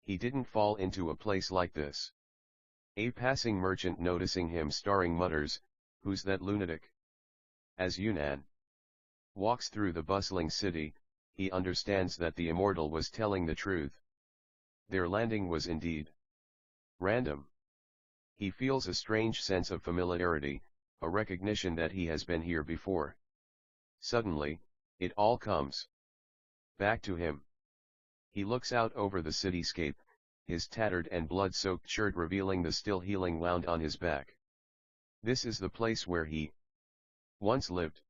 he didn't fall into a place like this. A passing merchant, noticing him staring, mutters, who's that lunatic? As Yunnan walks through the bustling city, he understands that the immortal was telling the truth. Their landing was indeed random. He feels a strange sense of familiarity, a recognition that he has been here before. Suddenly, it all comes back to him. He looks out over the cityscape, his tattered and blood-soaked shirt revealing the still healing wound on his back. This is the place where he once lived.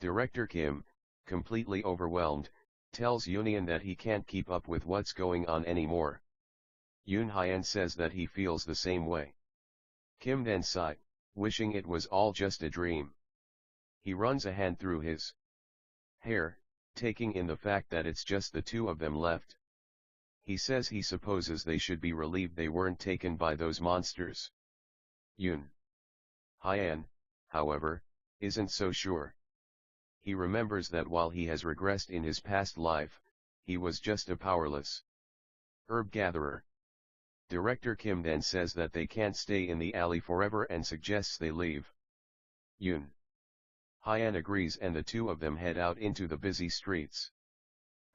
Director Kim, completely overwhelmed, tells Yunyan that he can't keep up with what's going on anymore. Yoon Hyan says that he feels the same way. Kim then sighs, wishing it was all just a dream. He runs a hand through his hair, taking in the fact that it's just the two of them left. He says he supposes they should be relieved they weren't taken by those monsters. Yoon Hyan, however, isn't so sure. He remembers that while he has regressed in his past life, he was just a powerless herb gatherer. Director Kim then says that they can't stay in the alley forever and suggests they leave. Yoon Hyan agrees and the two of them head out into the busy streets.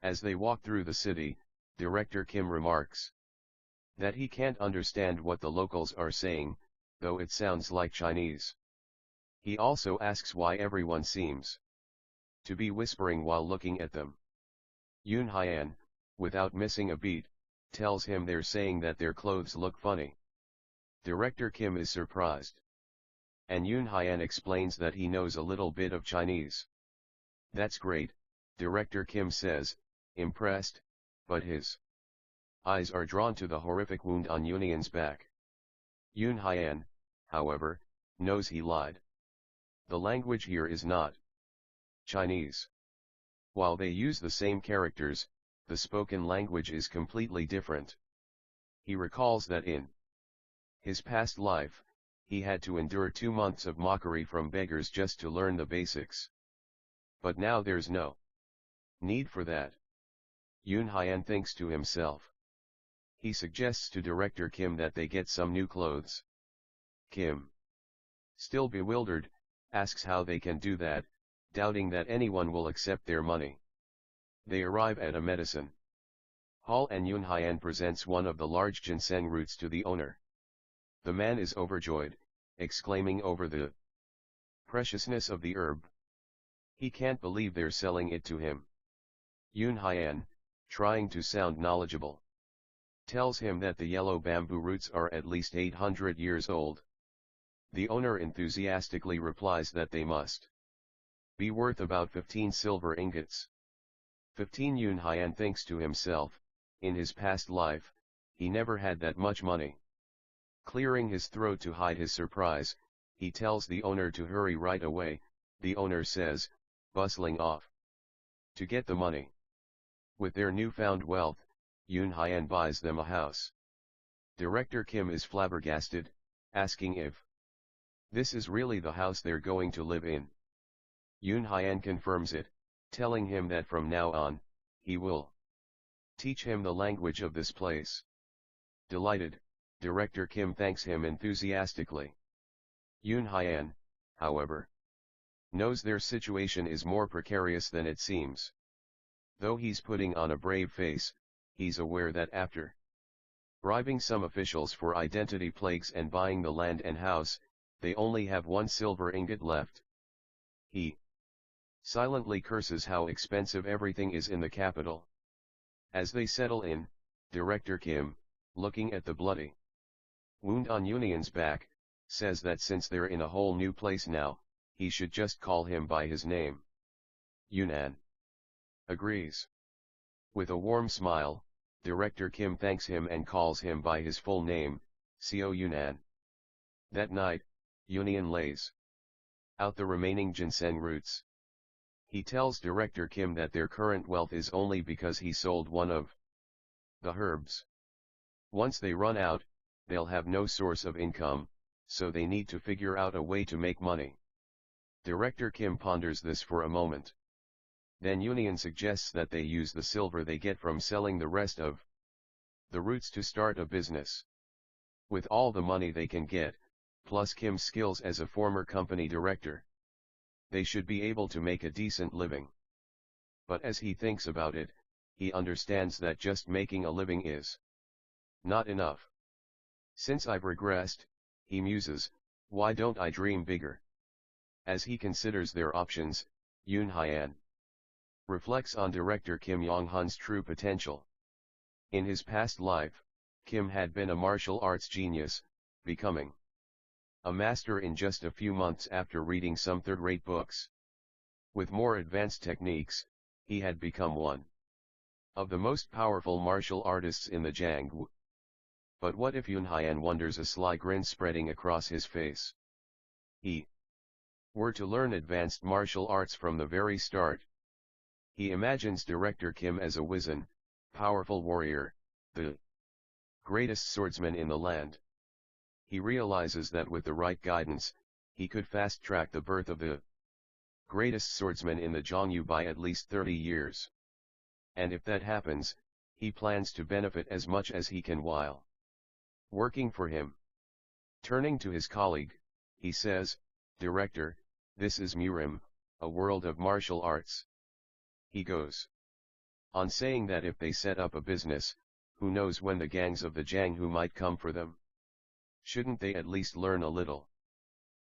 As they walk through the city, Director Kim remarks that he can't understand what the locals are saying, though it sounds like Chinese. He also asks why everyone seems to be whispering while looking at them. Yoon Hyan, without missing a beat, tells him they're saying that their clothes look funny. Director Kim is surprised. And Yoon Hyan explains that he knows a little bit of Chinese. That's great, Director Kim says, impressed, but his eyes are drawn to the horrific wound on Yunyan's back. Yoon Hyan, however, knows he lied. The language here is not Chinese. While they use the same characters, the spoken language is completely different. He recalls that in his past life, he had to endure 2 months of mockery from beggars just to learn the basics. But now there's no need for that. Yoon Hyan thinks to himself. He suggests to Director Kim that they get some new clothes. Kim, still bewildered, asks how they can do that, doubting that anyone will accept their money. They arrive at a medicine hall and Yoon Hyan presents one of the large ginseng roots to the owner. The man is overjoyed, exclaiming over the preciousness of the herb. He can't believe they're selling it to him. Yoon Hyan, trying to sound knowledgeable, tells him that the yellow bamboo roots are at least 800 years old. The owner enthusiastically replies that they must be worth about 15 silver ingots. 15. Yoon Hyan thinks to himself, in his past life, he never had that much money. Clearing his throat to hide his surprise, he tells the owner to hurry right away. The owner says, bustling off to get the money. With their newfound wealth, Yoon Hyan buys them a house. Director Kim is flabbergasted, asking if this is really the house they're going to live in. Yoon Hyan confirms it, telling him that from now on, he will teach him the language of this place. Delighted, Director Kim thanks him enthusiastically. Yoon Hyan, however, knows their situation is more precarious than it seems. Though he's putting on a brave face, he's aware that after bribing some officials for identity plagues and buying the land and house, they only have 1 silver ingot left. He silently curses how expensive everything is in the capital. As they settle in, Director Kim, looking at the bloody wound on Yoonhyan's back, says that since they're in a whole new place now, he should just call him by his name. Yoonhan agrees. With a warm smile, Director Kim thanks him and calls him by his full name, Seo Yoonhan. That night, Yoonhyan lays out the remaining ginseng roots. He tells Director Kim that their current wealth is only because he sold one of the herbs. Once they run out, they'll have no source of income, so they need to figure out a way to make money. Director Kim ponders this for a moment. Then Yoonhyan suggests that they use the silver they get from selling the rest of the roots to start a business. With all the money they can get, plus Kim's skills as a former company director, they should be able to make a decent living. But as he thinks about it, he understands that just making a living is not enough. Since I've regressed, he muses, why don't I dream bigger? As he considers their options, Yoon Hyan reflects on director Kim Yong-hun's true potential. In his past life, Kim had been a martial arts genius, becoming a master in just a few months after reading some third-rate books. With more advanced techniques, he had become one of the most powerful martial artists in the Jiangwu. But what if Yoon Hyan wonders, a sly grin spreading across his face? He were to learn advanced martial arts from the very start. He imagines director Kim as a wizened, powerful warrior, the greatest swordsman in the land. He realizes that with the right guidance, he could fast-track the birth of the greatest swordsman in the Jiangyu by at least 30 years. And if that happens, he plans to benefit as much as he can while working for him. Turning to his colleague, he says, Director, this is Murim, a world of martial arts. He goes on saying that if they set up a business, who knows when the gangs of the Jianghu might come for them? Shouldn't they at least learn a little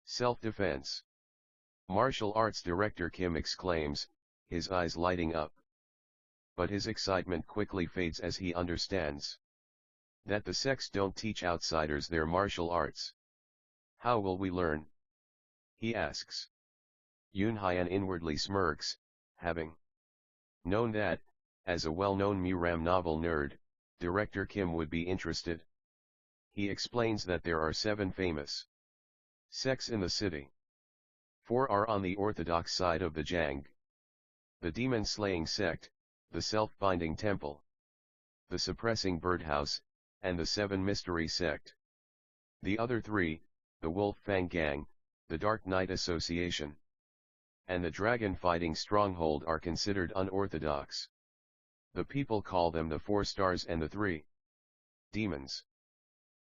self-defense? Martial arts director Kim exclaims, his eyes lighting up. But his excitement quickly fades as he understands that the sects don't teach outsiders their martial arts. How will we learn? He asks. Yoon Hyan inwardly smirks, having known that, as a well-known Muram novel nerd, director Kim would be interested. He explains that there are 7 famous sects in the city. 4 are on the orthodox side of the Jiang: the demon-slaying sect, the self-binding temple, the suppressing birdhouse, and the 7 mystery sect. The other 3, the Wolf Fang Gang, the Dark Knight Association, and the Dragon Fighting Stronghold, are considered unorthodox. The people call them the 4 stars and the 3 demons.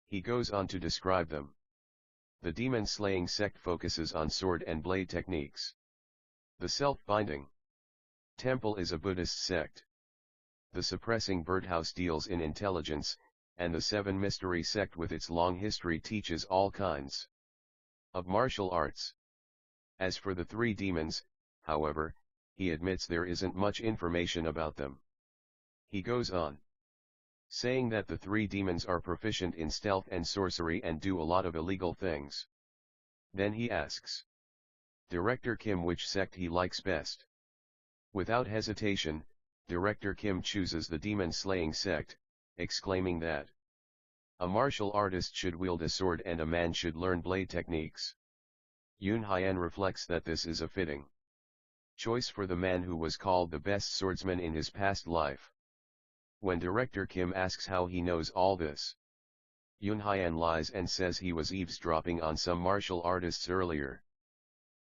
He goes on to describe them. The demon-slaying sect focuses on sword and blade techniques. The self-binding temple is a Buddhist sect. The suppressing birdhouse deals in intelligence, and the 7 mystery sect with its long history teaches all kinds of martial arts. As for the 3 demons, however, he admits there isn't much information about them. He goes on saying that the 3 demons are proficient in stealth and sorcery and do a lot of illegal things. Then he asks director Kim which sect he likes best. Without hesitation, director Kim chooses the demon-slaying sect, exclaiming that A martial artist should wield a sword and a man should learn blade techniques. Yoon Hyan reflects that this is a fitting choice for the man who was called the best swordsman in his past life. When director Kim asks how he knows all this, Yoon Hyan lies and says he was eavesdropping on some martial artists earlier.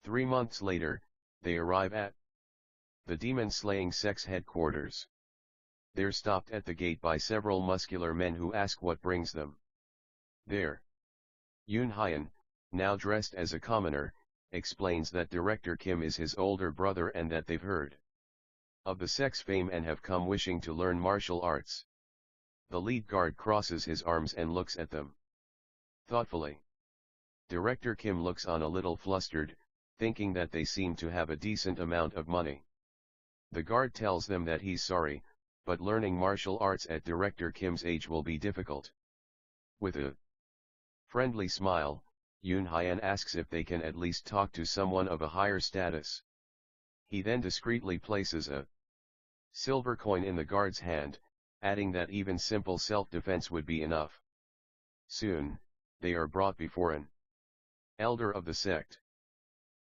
3 months later, they arrive at the demon-slaying sect's headquarters. They're stopped at the gate by several muscular men who ask what brings them there. Yoon Hyan, now dressed as a commoner, explains that director Kim is his older brother and that they've heard of the sect's fame and have come wishing to learn martial arts. The lead guard crosses his arms and looks at them thoughtfully. Director Kim looks on a little flustered, thinking that they seem to have a decent amount of money. The guard tells them that he's sorry, but learning martial arts at director Kim's age will be difficult. With a friendly smile, Yoon Hyan asks if they can at least talk to someone of a higher status. He then discreetly places a silver coin in the guard's hand, adding that even simple self-defense would be enough. Soon, they are brought before an elder of the sect.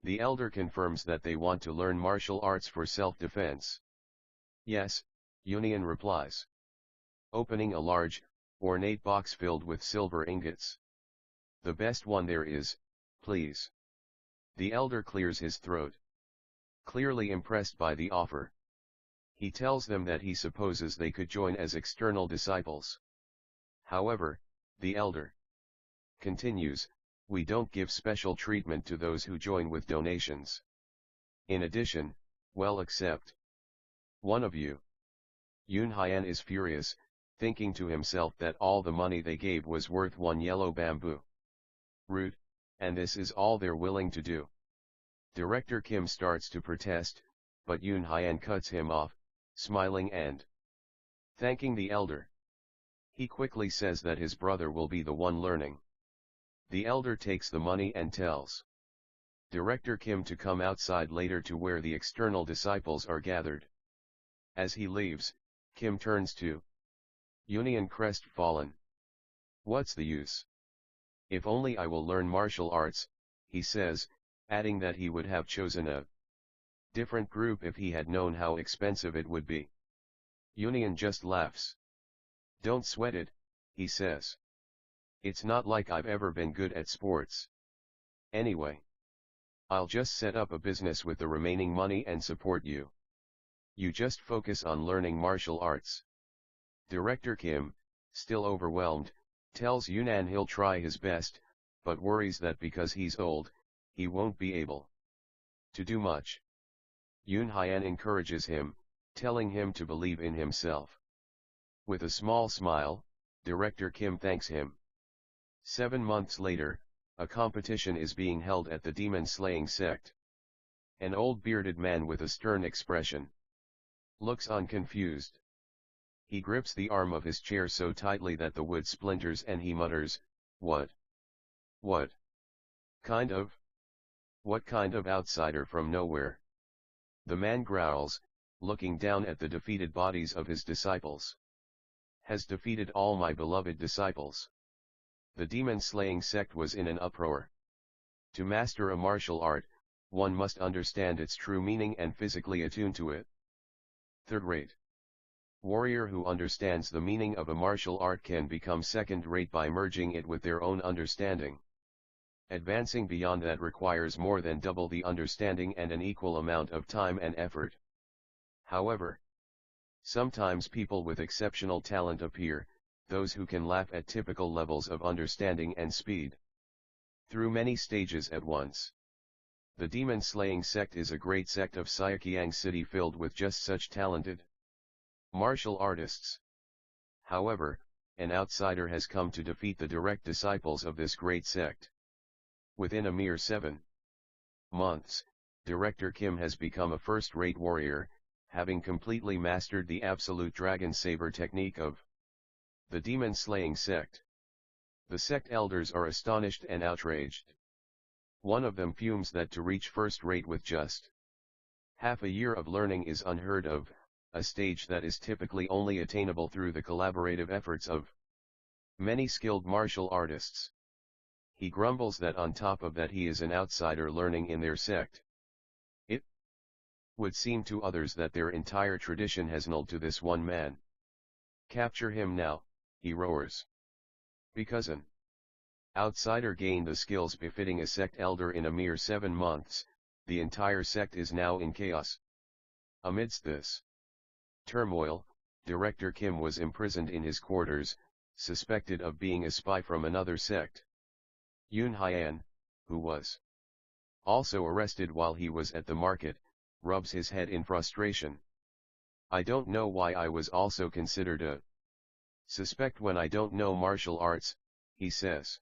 The elder confirms that they want to learn martial arts for self-defense. Yes, Yoon replies, opening a large, ornate box filled with silver ingots. The best one there is, please. The elder clears his throat, clearly impressed by the offer. He tells them that he supposes they could join as external disciples. However, the elder continues, we don't give special treatment to those who join with donations. In addition, well except one of you. Yoon Hyan is furious, thinking to himself that all the money they gave was worth one yellow bamboo root, and this is all they're willing to do. Director Kim starts to protest, but Yoon Hyan cuts him off, smiling and thanking the elder. He quickly says that his brother will be the one learning. The elder takes the money and tells Director Kim to come outside later to where the external disciples are gathered. As he leaves, Kim turns to Yoon crestfallen. What's the use? If only I will learn martial arts, he says, adding that he would have chosen a different group if he had known how expensive it would be. Yoon just laughs. Don't sweat it, he says. It's not like I've ever been good at sports. Anyway, I'll just set up a business with the remaining money and support you. You just focus on learning martial arts. Director Kim, still overwhelmed, tells Yoon he'll try his best, but worries that because he's old, he won't be able to do much. Yoon Hyan encourages him, telling him to believe in himself. With a small smile, Director Kim thanks him. 7 months later, a competition is being held at the demon-slaying sect. An old bearded man with a stern expression looks on confused. He grips the arm of his chair so tightly that the wood splinters and he mutters, What kind of? What kind of outsider from nowhere? The man growls, looking down at the defeated bodies of his disciples. Has defeated all my beloved disciples. The demon-slaying sect was in an uproar. To master a martial art, one must understand its true meaning and physically attune to it. Third-rate warrior who understands the meaning of a martial art can become second-rate by merging it with their own understanding. Advancing beyond that requires more than double the understanding and an equal amount of time and effort. However, sometimes people with exceptional talent appear, those who can laugh at typical levels of understanding and speed. Through many stages at once. The demon-slaying sect is a great sect of Syeogyang City filled with just such talented martial artists. However, an outsider has come to defeat the direct disciples of this great sect. Within a mere 7 months, Director Kim has become a first-rate warrior, having completely mastered the absolute dragon saber technique of the demon-slaying sect. The sect elders are astonished and outraged. One of them fumes that to reach first-rate with just half a year of learning is unheard of, a stage that is typically only attainable through the collaborative efforts of many skilled martial artists. He grumbles that on top of that he is an outsider learning in their sect. It would seem to others that their entire tradition has nulled to this one man. Capture him now, he roars. Because an outsider gained the skills befitting a sect elder in a mere 7 months, the entire sect is now in chaos. Amidst this turmoil, Director Kim was imprisoned in his quarters, suspected of being a spy from another sect. Yoon Hyan, who was also arrested while he was at the market, rubs his head in frustration. I don't know why I was also considered a suspect when I don't know martial arts, he says.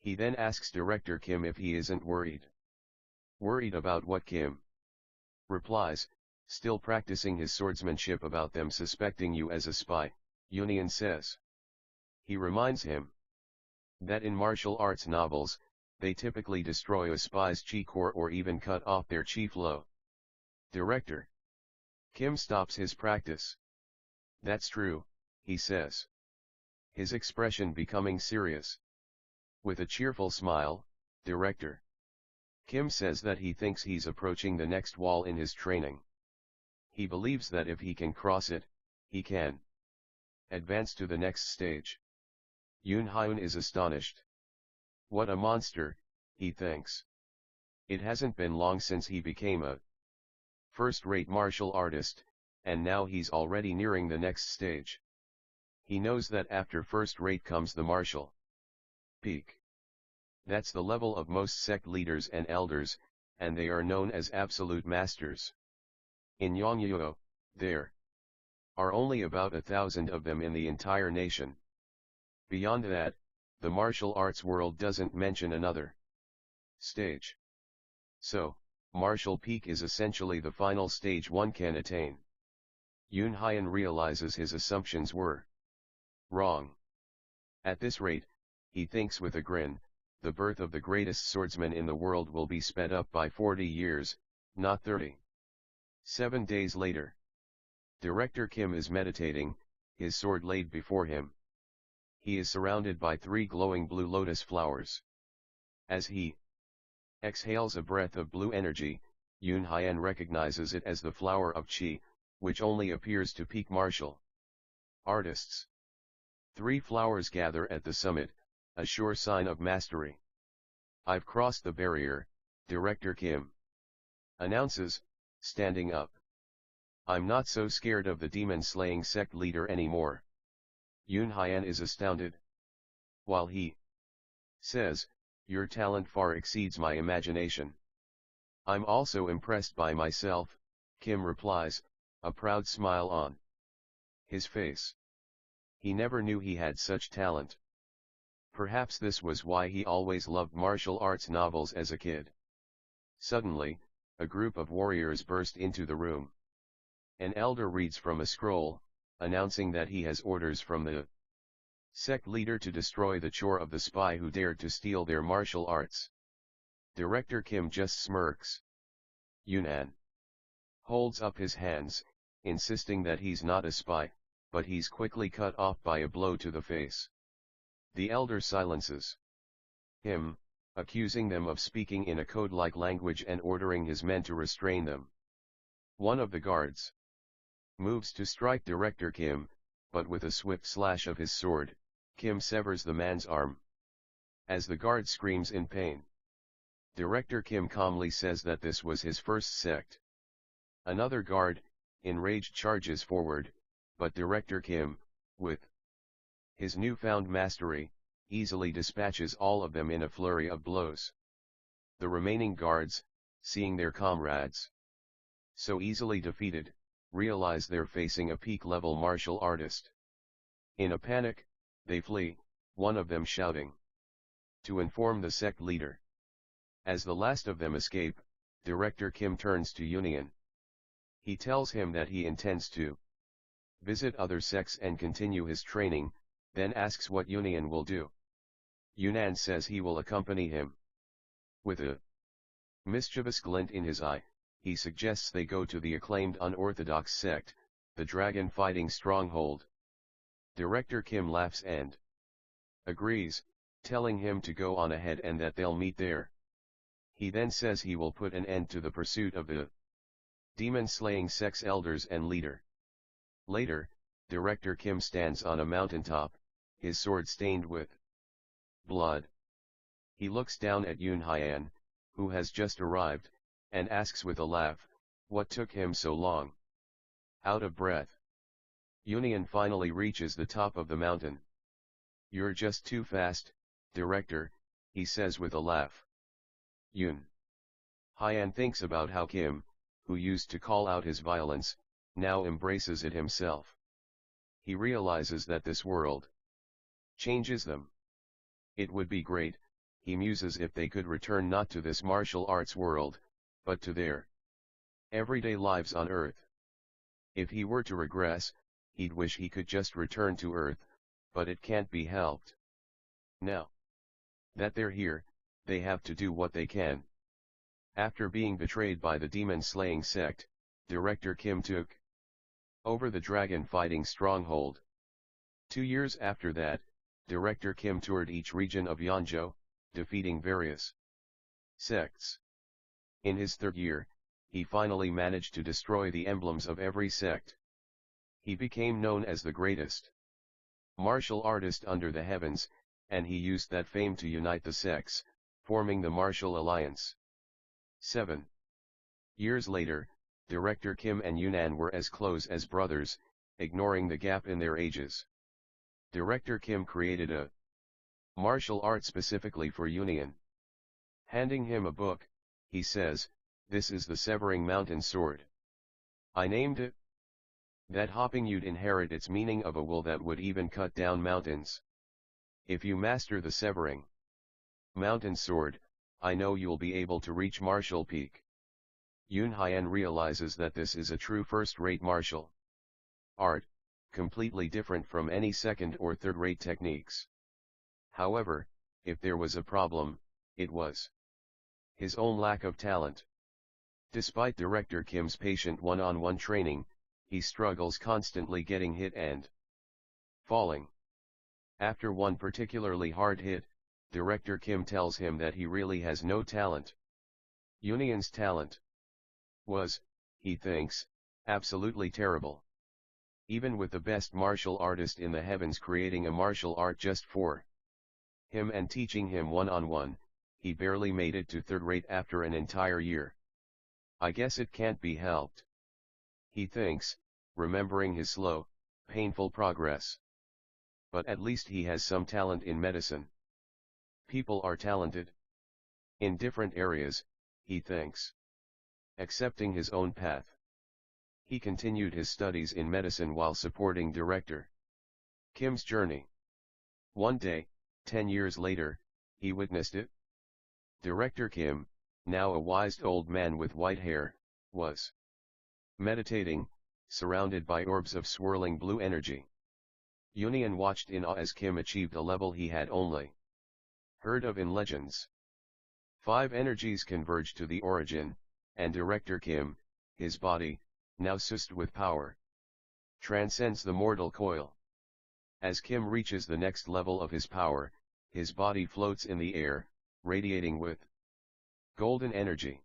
He then asks Director Kim if he isn't worried. Worried about what? Kim replies, still practicing his swordsmanship, about them suspecting you as a spy, Yoon says. He reminds him that in martial arts novels, they typically destroy a spy's chi core or even cut off their chi flow. Director Kim stops his practice. That's true, he says, his expression becoming serious. With a cheerful smile, Director Kim says that he thinks he's approaching the next wall in his training. He believes that if he can cross it, he can advance to the next stage. Yoon Hyun is astonished. What a monster, he thinks. It hasn't been long since he became a first-rate martial artist, and now he's already nearing the next stage. He knows that after first-rate comes the martial peak. That's the level of most sect leaders and elders, and they are known as absolute masters. In Yongyeo, there are only about 1,000 of them in the entire nation. Beyond that, the martial arts world doesn't mention another stage. So, martial peak is essentially the final stage one can attain. Yoon Hyun realizes his assumptions were wrong. At this rate, he thinks with a grin, the birth of the greatest swordsman in the world will be sped up by 40 years, not 30. 7 days later, Director Kim is meditating, his sword laid before him. He is surrounded by 3 glowing blue lotus flowers. As he exhales a breath of blue energy, Yoon Hyun recognizes it as the flower of Qi, which only appears to peak martial artists. 3 flowers gather at the summit, a sure sign of mastery. I've crossed the barrier, Director Kim announces, standing up. I'm not so scared of the demon-slaying sect leader anymore. Yoon Hyun is astounded. While he says, your talent far exceeds my imagination. I'm also impressed by myself, Kim replies, a proud smile on his face. He never knew he had such talent. Perhaps this was why he always loved martial arts novels as a kid. Suddenly, a group of warriors burst into the room. An elder reads from a scroll, announcing that he has orders from the sect leader to destroy the chore of the spy who dared to steal their martial arts. Director Kim just smirks. Yunnan holds up his hands, insisting that he's not a spy, but he's quickly cut off by a blow to the face. The elder silences him, accusing them of speaking in a code-like language and ordering his men to restrain them. One of the guards moves to strike Director Kim, but with a swift slash of his sword, Kim severs the man's arm. As the guard screams in pain, Director Kim calmly says that this was his first sect. Another guard, enraged, charges forward, but Director Kim, with his newfound mastery, easily dispatches all of them in a flurry of blows. The remaining guards, seeing their comrades so easily defeated, realize they're facing a peak-level martial artist. In a panic, they flee, one of them shouting to inform the sect leader. As the last of them escape, Director Kim turns to Union. He tells him that he intends to visit other sects and continue his training, then asks what Union will do. Yunnan says he will accompany him. With a mischievous glint in his eye, he suggests they go to the acclaimed unorthodox sect, the Dragon Fighting Stronghold. Director Kim laughs and agrees, telling him to go on ahead and that they'll meet there. He then says he will put an end to the pursuit of the demon-slaying sex elders and leader. Later, Director Kim stands on a mountaintop, his sword stained with blood. He looks down at Yoon Hyan, who has just arrived, and asks with a laugh, what took him so long? Out of breath. Yoon finally reaches the top of the mountain. You're just too fast, Director, he says with a laugh. Yoon Hyan thinks about how Kim, who used to call out his violence, now embraces it himself. He realizes that this world changes them. It would be great, he muses, if they could return not to this martial arts world, but to their everyday lives on Earth. If he were to regress, he'd wish he could just return to Earth, but it can't be helped. Now that they're here, they have to do what they can. After being betrayed by the demon-slaying sect, Director Kim took over the dragon-fighting stronghold. 2 years after that, Director Kim toured each region of Yeonjo, defeating various sects. In his third year, he finally managed to destroy the emblems of every sect. He became known as the greatest martial artist under the heavens, and he used that fame to unite the sects, forming the Martial Alliance. 7 years later, Director Kim and Yunnan were as close as brothers, ignoring the gap in their ages. Director Kim created a martial art specifically for Yunnan. Handing him a book, he says, "This is the Severing Mountain Sword. I named it that, hoping you'd inherit its meaning of a will that would even cut down mountains. If you master the Severing Mountain Sword, I know you'll be able to reach Martial Peak." Yoon Hyan realizes that this is a true first-rate martial art, completely different from any second or third-rate techniques. However, if there was a problem, it was his own lack of talent. Despite Director Kim's patient one-on-one training, he struggles constantly getting hit and falling. After one particularly hard hit, Director Kim tells him that he really has no talent. Yoon's talent was, he thinks, absolutely terrible. Even with the best martial artist in the heavens creating a martial art just for him and teaching him one-on-one, he barely made it to third rate after an entire year. I guess it can't be helped, he thinks, remembering his slow, painful progress. But at least he has some talent in medicine. People are talented in different areas, he thinks. Accepting his own path, he continued his studies in medicine while supporting Director Kim's journey. One day, 10 years later, he witnessed it. Director Kim, now a wise old man with white hair, was meditating, surrounded by orbs of swirling blue energy. Yoon watched in awe as Kim achieved a level he had only heard of in legends. 5 energies converged to the origin, and Director Kim, his body, now soused with power, transcends the mortal coil. As Kim reaches the next level of his power, his body floats in the air, radiating with golden energy.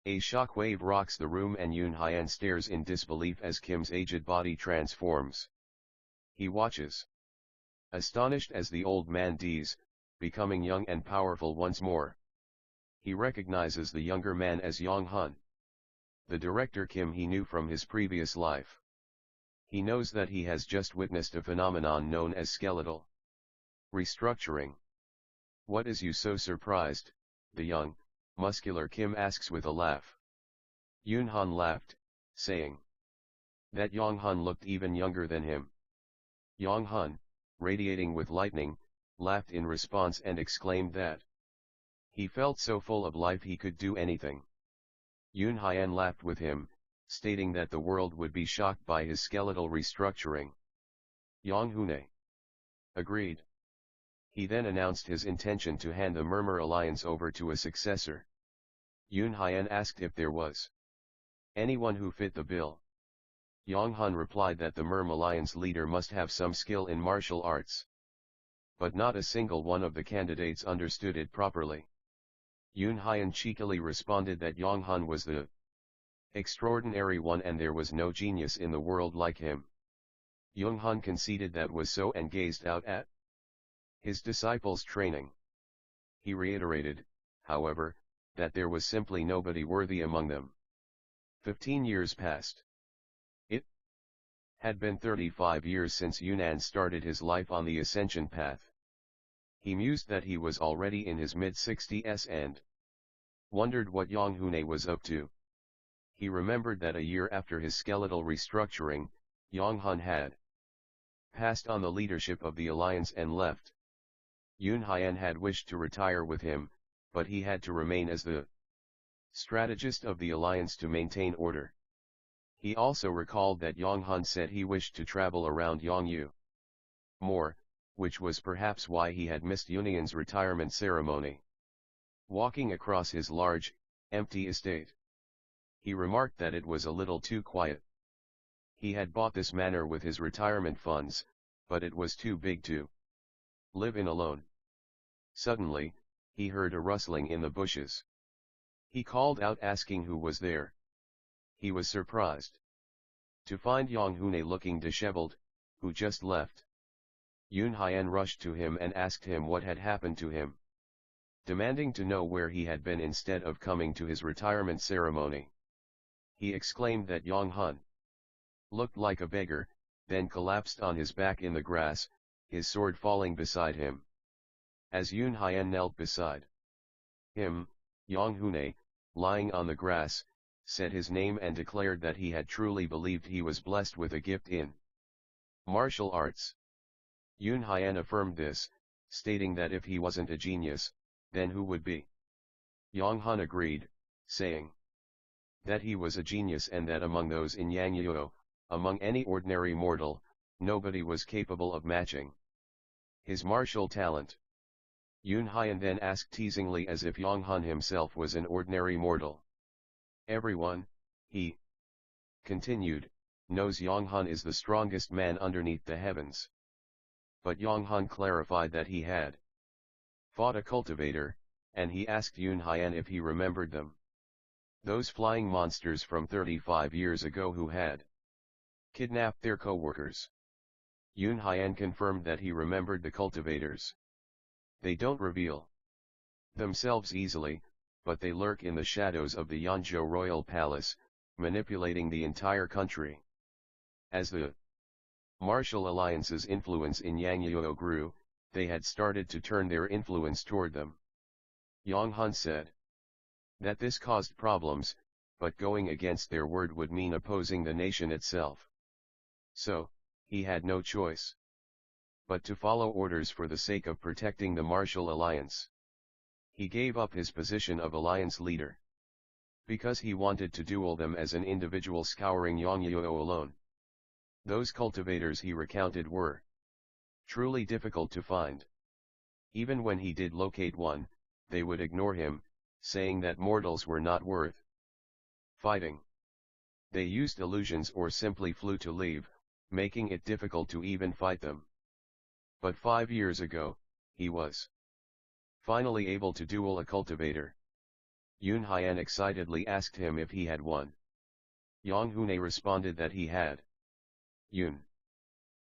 A shockwave rocks the room and Yoon Hyan stares in disbelief as Kim's aged body transforms. He watches, astonished as the old man dies, becoming young and powerful once more. He recognizes the younger man as Yong-hun, the Director Kim he knew from his previous life. He knows that he has just witnessed a phenomenon known as skeletal restructuring. "What is you so surprised?" the young, muscular Kim asks with a laugh. Yoon-hun laughed, saying that Yong-hun looked even younger than him. Yong-hun, radiating with lightning, laughed in response and exclaimed that he felt so full of life he could do anything. Yoon Hyan laughed with him, stating that the world would be shocked by his skeletal restructuring. Yong-hune agreed. He then announced his intention to hand the Murmur Alliance over to a successor. Yoon Hyan asked if there was anyone who fit the bill. Yong-hun replied that the Murm Alliance leader must have some skill in martial arts. but not a single one of the candidates understood it properly. Yoon Hyun cheekily responded that Yong-hun was the extraordinary one and there was no genius in the world like him. Yong-hun conceded that was so and gazed out at his disciples' training. He reiterated, however, that there was simply nobody worthy among them. 15 years passed. It had been 35 years since Yunnan started his life on the ascension path. He mused that he was already in his mid-60s and wondered what Yong-hun was up to. He remembered that a year after his skeletal restructuring, Yong-hun had passed on the leadership of the alliance and left. Yoon Hyun had wished to retire with him, but he had to remain as the strategist of the alliance to maintain order. He also recalled that Yong-hun said he wished to travel around Yongyu more, which was perhaps why he had missed Yunyan's retirement ceremony. Walking across his large, empty estate, he remarked that it was a little too quiet. He had bought this manor with his retirement funds, but it was too big to live in alone. Suddenly, he heard a rustling in the bushes. He called out asking who was there. He was surprised to find Yong-hun looking disheveled, who just left. Yoon Hyun rushed to him and asked him what had happened to him, demanding to know where he had been instead of coming to his retirement ceremony. He exclaimed that Yong-hun looked like a beggar, then collapsed on his back in the grass, his sword falling beside him. As Yoon Hyun knelt beside him, Yong-hun, lying on the grass, said his name and declared that he had truly believed he was blessed with a gift in martial arts. Yoon Hyun affirmed this, stating that if he wasn't a genius, then who would be? Yong-hun agreed, saying that he was a genius and that among those in Yangyo, among any ordinary mortal, nobody was capable of matching his martial talent. Yoon Hyun then asked teasingly as if Yong-hun himself was an ordinary mortal. Everyone, he continued, knows Yong-hun is the strongest man underneath the heavens. But Yong-hun clarified that he had fought a cultivator, and he asked Yoon Hyun if he remembered them. Those flying monsters from 35 years ago who had kidnapped their co-workers. Yoon Hyun confirmed that he remembered the cultivators. They don't reveal themselves easily, but they lurk in the shadows of the Yeonjo royal palace, manipulating the entire country. As the martial alliance's influence in Yangyo grew, they had started to turn their influence toward them. Yong-hun said that this caused problems, but going against their word would mean opposing the nation itself. So, he had no choice but to follow orders for the sake of protecting the martial alliance. He gave up his position of alliance leader because he wanted to duel them as an individual, scouring Yongyo alone. Those cultivators, he recounted, were truly difficult to find. Even when he did locate one, they would ignore him, saying that mortals were not worth fighting. They used illusions or simply flew to leave, making it difficult to even fight them. But 5 years ago, he was finally able to duel a cultivator. Yoon Hyun excitedly asked him if he had won. Yong-hun responded that he had. Yoon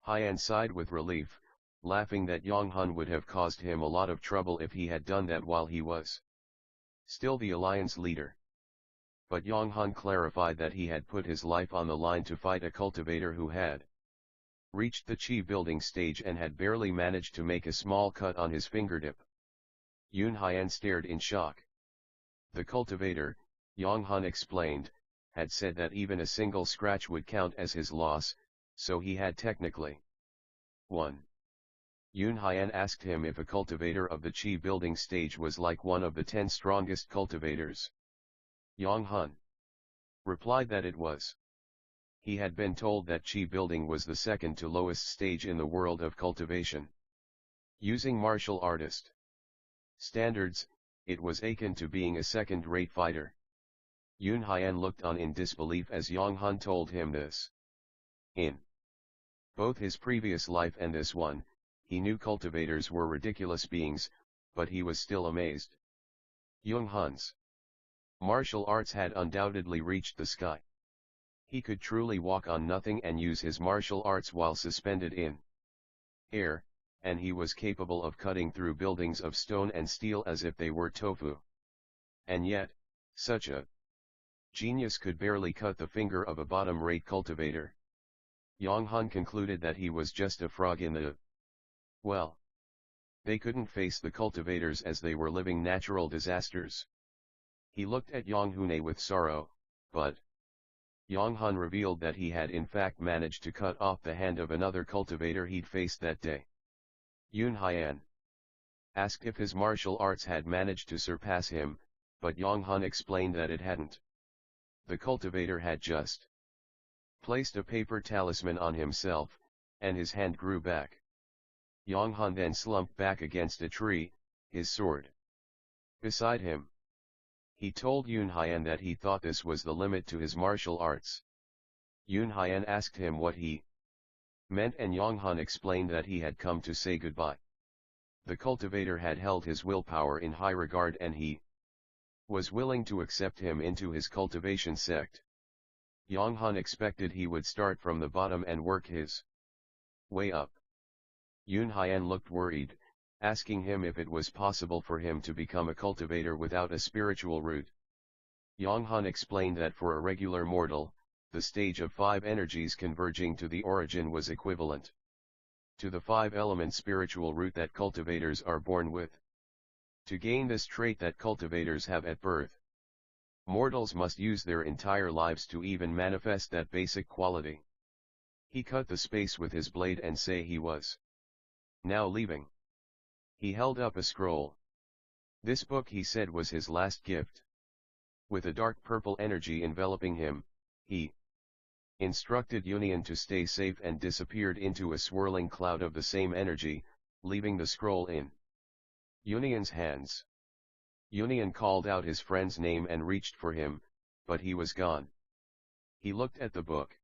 Hyun sighed with relief, laughing that Yong-hun would have caused him a lot of trouble if he had done that while he was still the alliance leader. But Yong-hun clarified that he had put his life on the line to fight a cultivator who had reached the chi building stage and had barely managed to make a small cut on his fingertip. Yoon Hyun stared in shock. The cultivator, Yong-hun explained, had said that even a single scratch would count as his loss, so he had technically won. Yoon Hyun asked him if a cultivator of the chi building stage was like one of the 10 strongest cultivators. Yong-hun replied that it was. He had been told that chi building was the second to lowest stage in the world of cultivation. Using martial artist standards, it was akin to being a second-rate fighter. Yoon Hyun looked on in disbelief as Yong-hun told him this. In both his previous life and this one, He knew cultivators were ridiculous beings, but he was still amazed. Jung Hun's martial arts had undoubtedly reached the sky. He could truly walk on nothing and use his martial arts while suspended in air, and he was capable of cutting through buildings of stone and steel as if they were tofu. And yet, such a genius could barely cut the finger of a bottom-rate cultivator. Yang Hun concluded that he was just a frog in the well. They couldn't face the cultivators as they were living natural disasters. He looked at Yang Hune with sorrow, but Yang Hun revealed that he had in fact managed to cut off the hand of another cultivator he'd faced that day. Yun Haiyan asked if his martial arts had managed to surpass him, but Yang Hun explained that it hadn't. The cultivator had just placed a paper talisman on himself, and his hand grew back. Yang Hun then slumped back against a tree, his sword beside him. He told Yun Haiyan that he thought this was the limit to his martial arts. Yun Haiyan asked him what he meant, and Yang Hun explained that he had come to say goodbye. The cultivator had held his willpower in high regard and he was willing to accept him into his cultivation sect. Yang Hun expected he would start from the bottom and work his way up. Yun Haiyan looked worried, asking him if it was possible for him to become a cultivator without a spiritual root. Yang Hun explained that for a regular mortal, the stage of 5 energies converging to the origin was equivalent to the 5-element spiritual root that cultivators are born with. To gain this trait that cultivators have at birth, mortals must use their entire lives to even manifest that basic quality. He cut the space with his blade and say he was now leaving. He held up a scroll. This book, he said, was his last gift. With a dark purple energy enveloping him, he instructed Union to stay safe and disappeared into a swirling cloud of the same energy, leaving the scroll in Union's hands. Union called out his friend's name and reached for him, but he was gone. He looked at the book,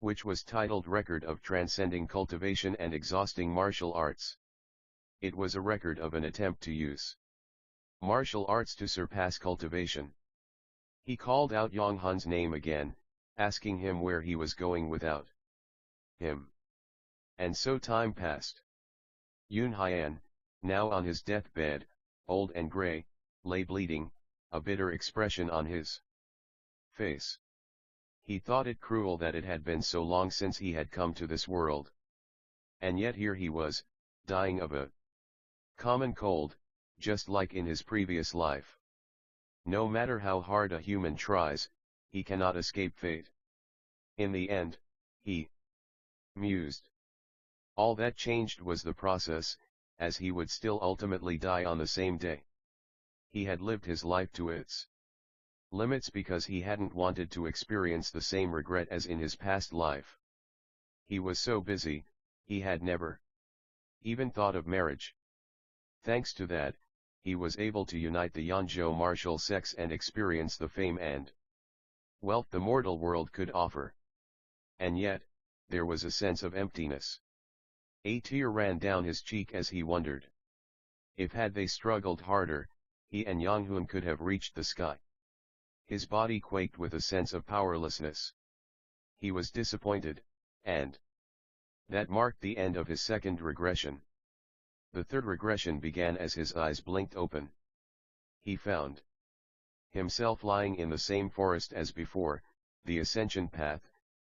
which was titled Record of Transcending Cultivation and Exhausting Martial Arts. It was a record of an attempt to use martial arts to surpass cultivation. He called out Yang Hun's name again, asking him where he was going without him. And so time passed. Yun Haiyan, now on his deathbed, old and grey, lay bleeding, a bitter expression on his face. He thought it cruel that it had been so long since he had come to this world. And yet here he was, dying of a common cold, just like in his previous life. No matter how hard a human tries, he cannot escape fate. In the end, he mused. All that changed was the process, as he would still ultimately die on the same day. He had lived his life to its limits because he hadn't wanted to experience the same regret as in his past life. He was so busy, he had never even thought of marriage. Thanks to that, he was able to unite the Yanzhou martial sects and experience the fame and wealth the mortal world could offer. And yet, there was a sense of emptiness. A tear ran down his cheek as he wondered. If had they struggled harder, he and Yang Hun could have reached the sky. His body quaked with a sense of powerlessness. He was disappointed, and that marked the end of his second regression. The third regression began as his eyes blinked open. He found himself lying in the same forest as before, the ascension path,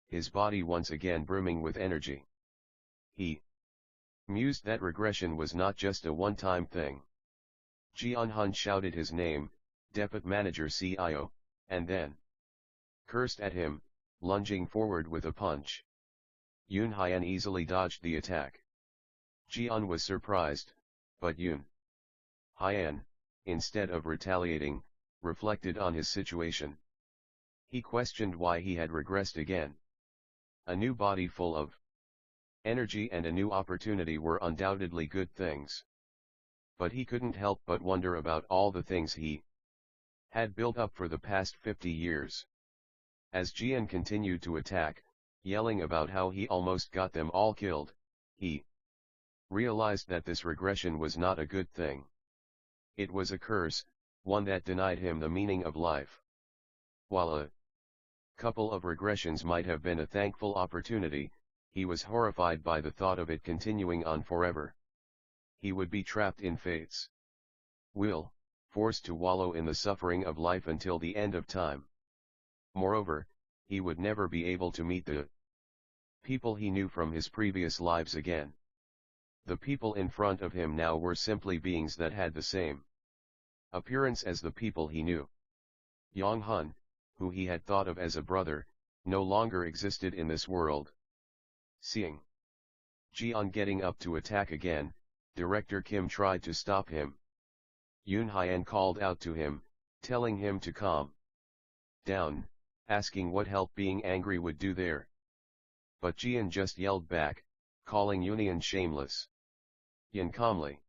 his body once again brimming with energy. He mused that regression was not just a one-time thing. Jian Hun shouted his name, Depot Manager CIO, and then cursed at him, lunging forward with a punch. Yun Haiyan easily dodged the attack. Jian was surprised, but Yun Haiyan, instead of retaliating, reflected on his situation. He questioned why he had regressed again. A new body full of energy and a new opportunity were undoubtedly good things. But he couldn't help but wonder about all the things he had built up for the past 50 years. As Jian continued to attack, yelling about how he almost got them all killed, he realized that this regression was not a good thing. It was a curse, one that denied him the meaning of life. While a couple of regressions might have been a thankful opportunity, he was horrified by the thought of it continuing on forever. He would be trapped in fate's will, forced to wallow in the suffering of life until the end of time. Moreover, he would never be able to meet the people he knew from his previous lives again. The people in front of him now were simply beings that had the same appearance as the people he knew. Yang Hun, who he had thought of as a brother, no longer existed in this world. Seeing Jian getting up to attack again, Director Kim tried to stop him. Yoon Hyan called out to him, telling him to calm down, asking what help being angry would do there. But Jian just yelled back, calling Yoonian shameless. Yin calmly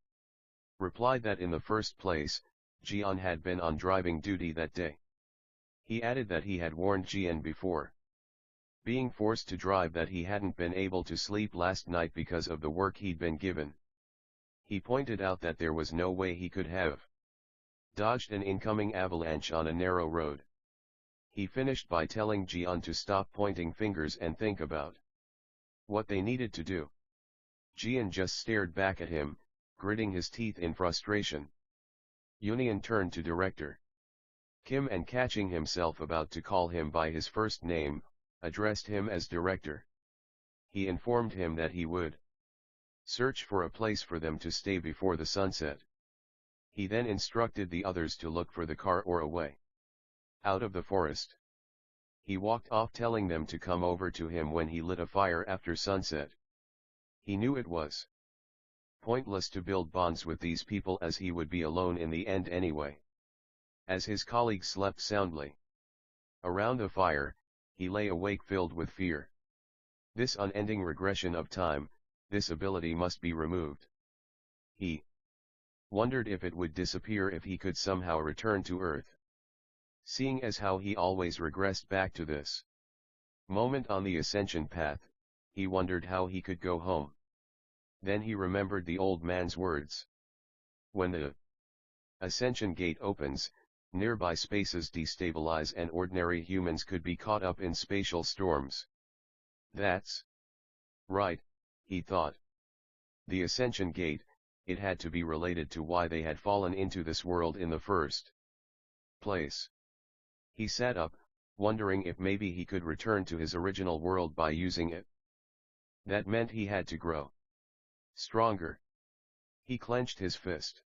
replied that in the first place, Jian had been on driving duty that day. He added that he had warned Jian before being forced to drive that he hadn't been able to sleep last night because of the work he'd been given. He pointed out that there was no way he could have dodged an incoming avalanche on a narrow road. He finished by telling Jian to stop pointing fingers and think about what they needed to do. Jian just stared back at him, gritting his teeth in frustration. Yoonian turned to Director Kim and, catching himself about to call him by his first name, addressed him as Director. He informed him that he would search for a place for them to stay before the sunset. He then instructed the others to look for the car or a way out of the forest. He walked off, telling them to come over to him when he lit a fire after sunset. He knew it was pointless to build bonds with these people, as he would be alone in the end anyway. As his colleagues slept soundly around the fire, he lay awake filled with fear. This unending regression of time, this ability must be removed. He wondered if it would disappear if he could somehow return to Earth. Seeing as how he always regressed back to this moment on the ascension path, he wondered how he could go home. Then he remembered the old man's words. When the ascension gate opens, nearby spaces destabilize and ordinary humans could be caught up in spatial storms. That's right, he thought. The ascension gate, it had to be related to why they had fallen into this world in the first place. He sat up, wondering if maybe he could return to his original world by using it. That meant he had to grow stronger. He clenched his fist.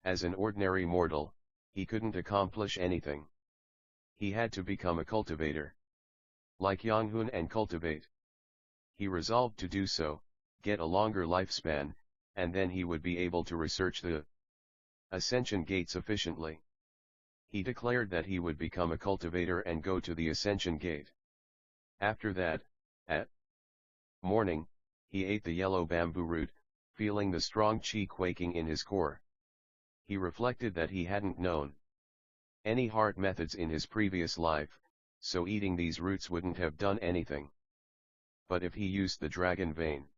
As an ordinary mortal, he couldn't accomplish anything. He had to become a cultivator, like Yang Hun, and cultivate. He resolved to do so, get a longer lifespan, and then he would be able to research the ascension gate sufficiently. He declared that he would become a cultivator and go to the ascension gate. After that, at morning, he ate the yellow bamboo root, feeling the strong chi quaking in his core. He reflected that he hadn't known any heart methods in his previous life, so eating these roots wouldn't have done anything. But if he used the dragon vein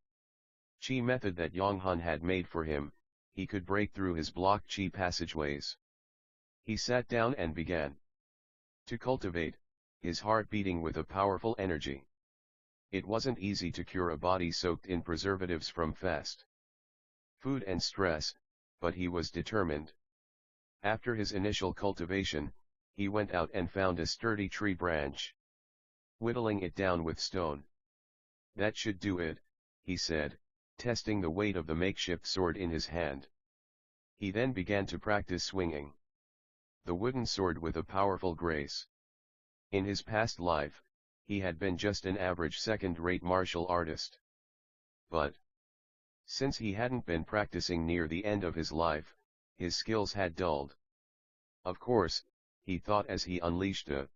chi method that Yang Hun had made for him, he could break through his blocked chi passageways. He sat down and began to cultivate, his heart beating with a powerful energy. It wasn't easy to cure a body soaked in preservatives from fast food and stress, but he was determined. After his initial cultivation, he went out and found a sturdy tree branch, whittling it down with stone. That should do it, he said, testing the weight of the makeshift sword in his hand. He then began to practice swinging the wooden sword with a powerful grace. In his past life, he had been just an average second-rate martial artist. But since he hadn't been practicing near the end of his life, his skills had dulled. Of course, he thought as he unleashed a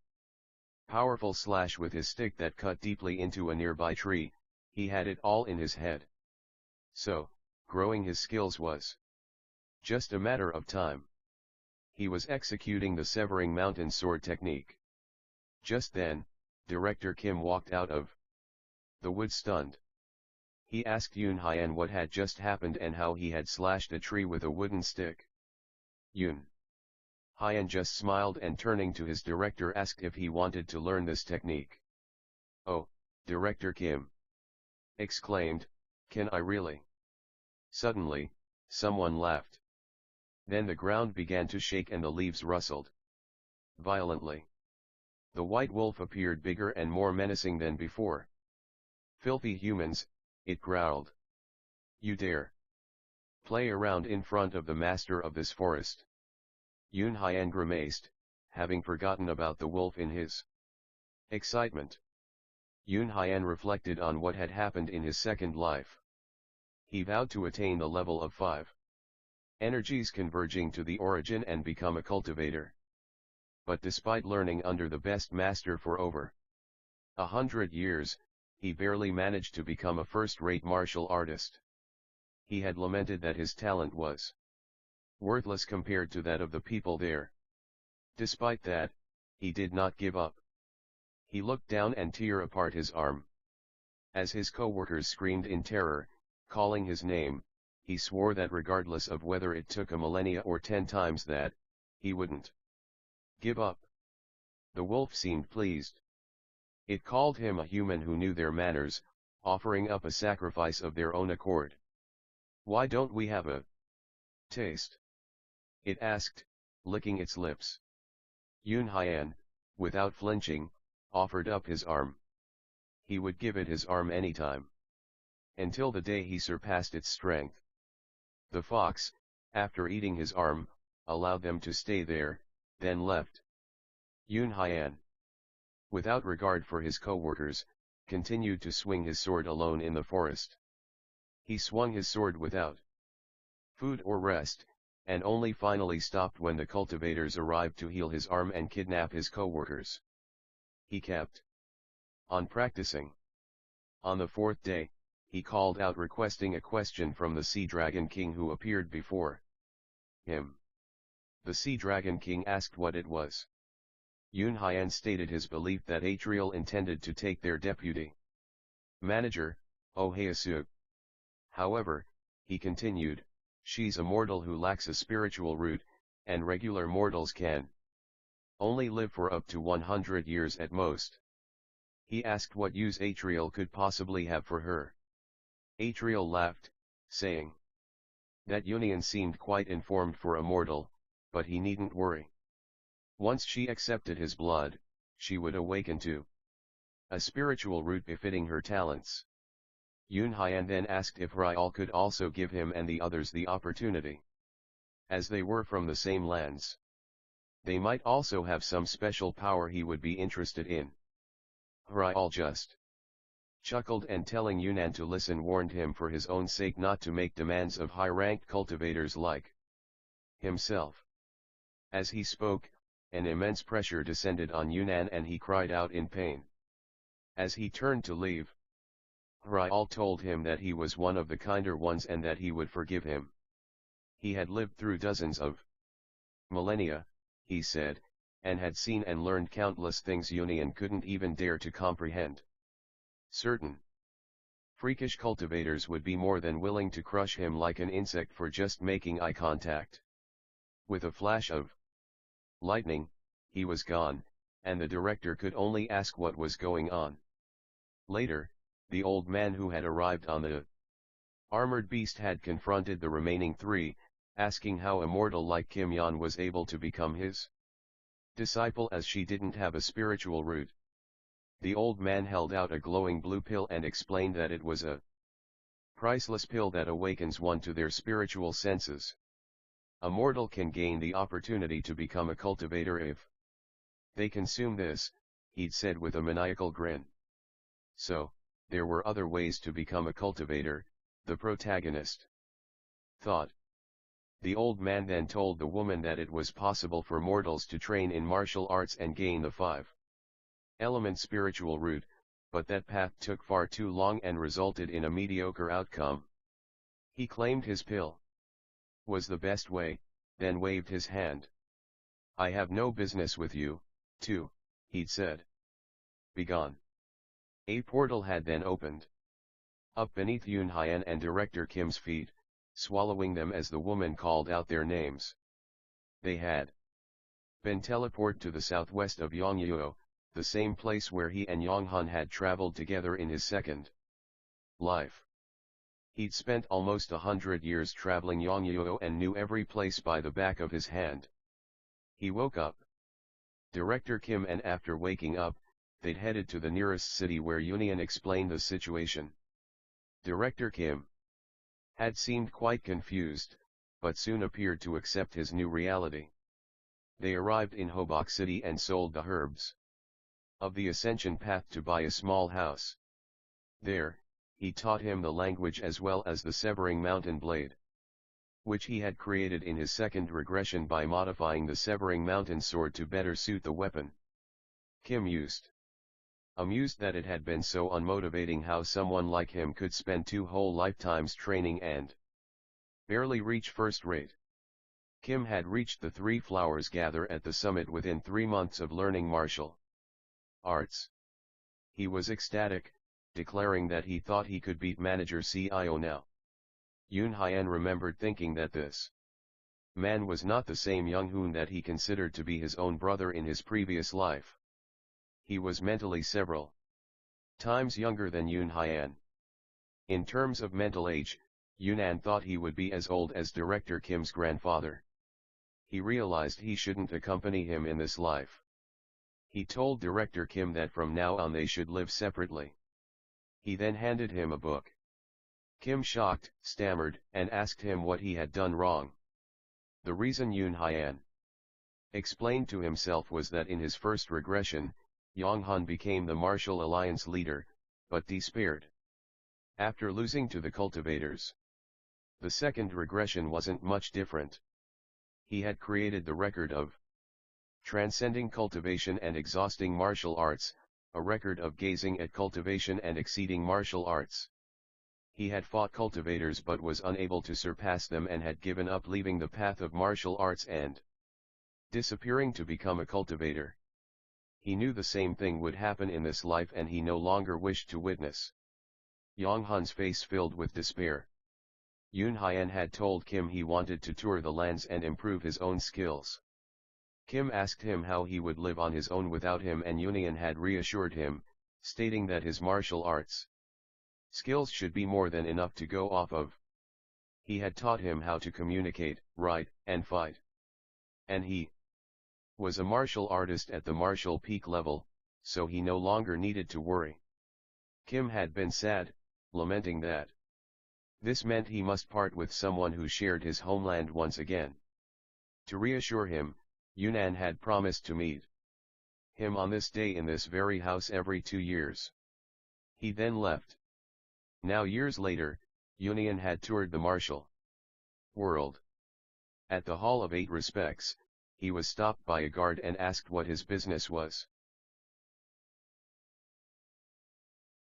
powerful slash with his stick that cut deeply into a nearby tree, he had it all in his head. So, growing his skills was just a matter of time. He was executing the severing mountain sword technique. Just then, Director Kim walked out of the wood, stunned. He asked Yun Hyan what had just happened and how he had slashed a tree with a wooden stick. Yun Hyan just smiled and turning to his director asked if he wanted to learn this technique. "Oh, Director Kim!" exclaimed, "Can I really?" Suddenly, someone laughed. Then the ground began to shake and the leaves rustled violently. The white wolf appeared bigger and more menacing than before. "Filthy humans," it growled. "You dare play around in front of the master of this forest." Yun Hyan grimaced, having forgotten about the wolf in his excitement. Yun Hyan reflected on what had happened in his second life. He vowed to attain the level of 5 energies converging to the origin and become a cultivator. But despite learning under the best master for over 100 years, he barely managed to become a first-rate martial artist. He had lamented that his talent was worthless compared to that of the people there. Despite that, he did not give up. He looked down and tore apart his arm. As his co-workers screamed in terror, calling his name, he swore that regardless of whether it took a millennia or 10 times that, he wouldn't give up. The wolf seemed pleased. It called him a human who knew their manners, offering up a sacrifice of their own accord. "Why don't we have a taste?" it asked, licking its lips. Yun Hyan, without flinching, offered up his arm. He would give it his arm anytime. Until the day he surpassed its strength. The fox, after eating his arm, allowed them to stay there, then left. Yun Hyan, without regard for his co-workers, continued to swing his sword alone in the forest. He swung his sword without food or rest, and only finally stopped when the cultivators arrived to heal his arm and kidnap his co-workers. He kept on practicing. On the 4th day, he called out requesting a question from the Sea Dragon King who appeared before him. The Sea Dragon King asked what it was. Yun Hyan stated his belief that Atriel intended to take their deputy manager, Oh Haesu. However, he continued, "She's a mortal who lacks a spiritual root, and regular mortals can only live for up to 100 years at most." He asked what use Atriel could possibly have for her. Atriel laughed, saying that Union seemed quite informed for a mortal, but he needn't worry. Once she accepted his blood, she would awaken to a spiritual root befitting her talents. Yun Hyan then asked if Ryal could also give him and the others the opportunity. As they were from the same lands, they might also have some special power he would be interested in. Ryal just chuckled and telling Yunnan to listen warned him for his own sake not to make demands of high-ranked cultivators like himself. As he spoke, an immense pressure descended on Yunnan and he cried out in pain. As he turned to leave, Ryal told him that he was one of the kinder ones and that he would forgive him. He had lived through dozens of millennia, he said, and had seen and learned countless things Union couldn't even dare to comprehend. Certain freakish cultivators would be more than willing to crush him like an insect for just making eye contact. With a flash of lightning, he was gone, and the director could only ask what was going on. Later, the old man who had arrived on the armored beast had confronted the remaining 3, asking how a mortal like Kim Yan was able to become his disciple as she didn't have a spiritual root. The old man held out a glowing blue pill and explained that it was a priceless pill that awakens one to their spiritual senses. A mortal can gain the opportunity to become a cultivator if they consume this, he'd said with a maniacal grin. So, there were other ways to become a cultivator, the protagonist thought. The old man then told the woman that it was possible for mortals to train in martial arts and gain the 5-element spiritual root, but that path took far too long and resulted in a mediocre outcome. He claimed his pill was the best way, then waved his hand. "I have no business with you, too," he'd said. "Begone." A portal had then opened. up beneath Yoon Hyan and Director Kim's feet, swallowing them as the woman called out their names. They had been teleported to the southwest of Yongyeo, the same place where he and Yonghun had traveled together in his second life. He'd spent almost 100 years traveling Yongyeo and knew every place by the back of his hand. He woke up. Director Kim, and after waking up, they'd headed to the nearest city where Union explained the situation. Director Kim had seemed quite confused, but soon appeared to accept his new reality. They arrived in Hobok City and sold the herbs of the ascension path to buy a small house. There, he taught him the language as well as the severing mountain blade, which he had created in his second regression by modifying the severing mountain sword to better suit the weapon. Kim used amused that it had been so unmotivating how someone like him could spend 2 whole lifetimes training and barely reach first rate. Kim had reached the 3 flowers gather at the summit within 3 months of learning martial arts. He was ecstatic, declaring that he thought he could beat manager CIO now. Yoon Hyan remembered thinking that this man was not the same Young Hoon that he considered to be his own brother in his previous life. He was mentally several times younger than Yoon Hyan. In terms of mental age, Yunnan thought he would be as old as Director Kim's grandfather. He realized he shouldn't accompany him in this life. He told Director Kim that from now on they should live separately. He then handed him a book. Kim shocked, stammered, and asked him what he had done wrong. The reason Yoon Hyan explained to himself was that in his first regression, Yonghun became the Martial Alliance leader, but despaired after losing to the cultivators. The second regression wasn't much different. He had created the record of transcending cultivation and exhausting martial arts, a record of gazing at cultivation and exceeding martial arts. He had fought cultivators but was unable to surpass them and had given up, leaving the path of martial arts and disappearing to become a cultivator. He knew the same thing would happen in this life and he no longer wished to witness. Yonghun's face filled with despair. Yoon Hyan had told Kim he wanted to tour the lands and improve his own skills. Kim asked him how he would live on his own without him, and Union had reassured him, stating that his martial arts skills should be more than enough to go off of. He had taught him how to communicate, write, and fight. And he was a martial artist at the martial peak level, so he no longer needed to worry. Kim had been sad, lamenting that this meant he must part with someone who shared his homeland once again. To reassure him, Yunnan had promised to meet him on this day in this very house every 2 years. He then left. Now years later, Union had toured the martial world. At the Hall of 8 Respects, he was stopped by a guard and asked what his business was.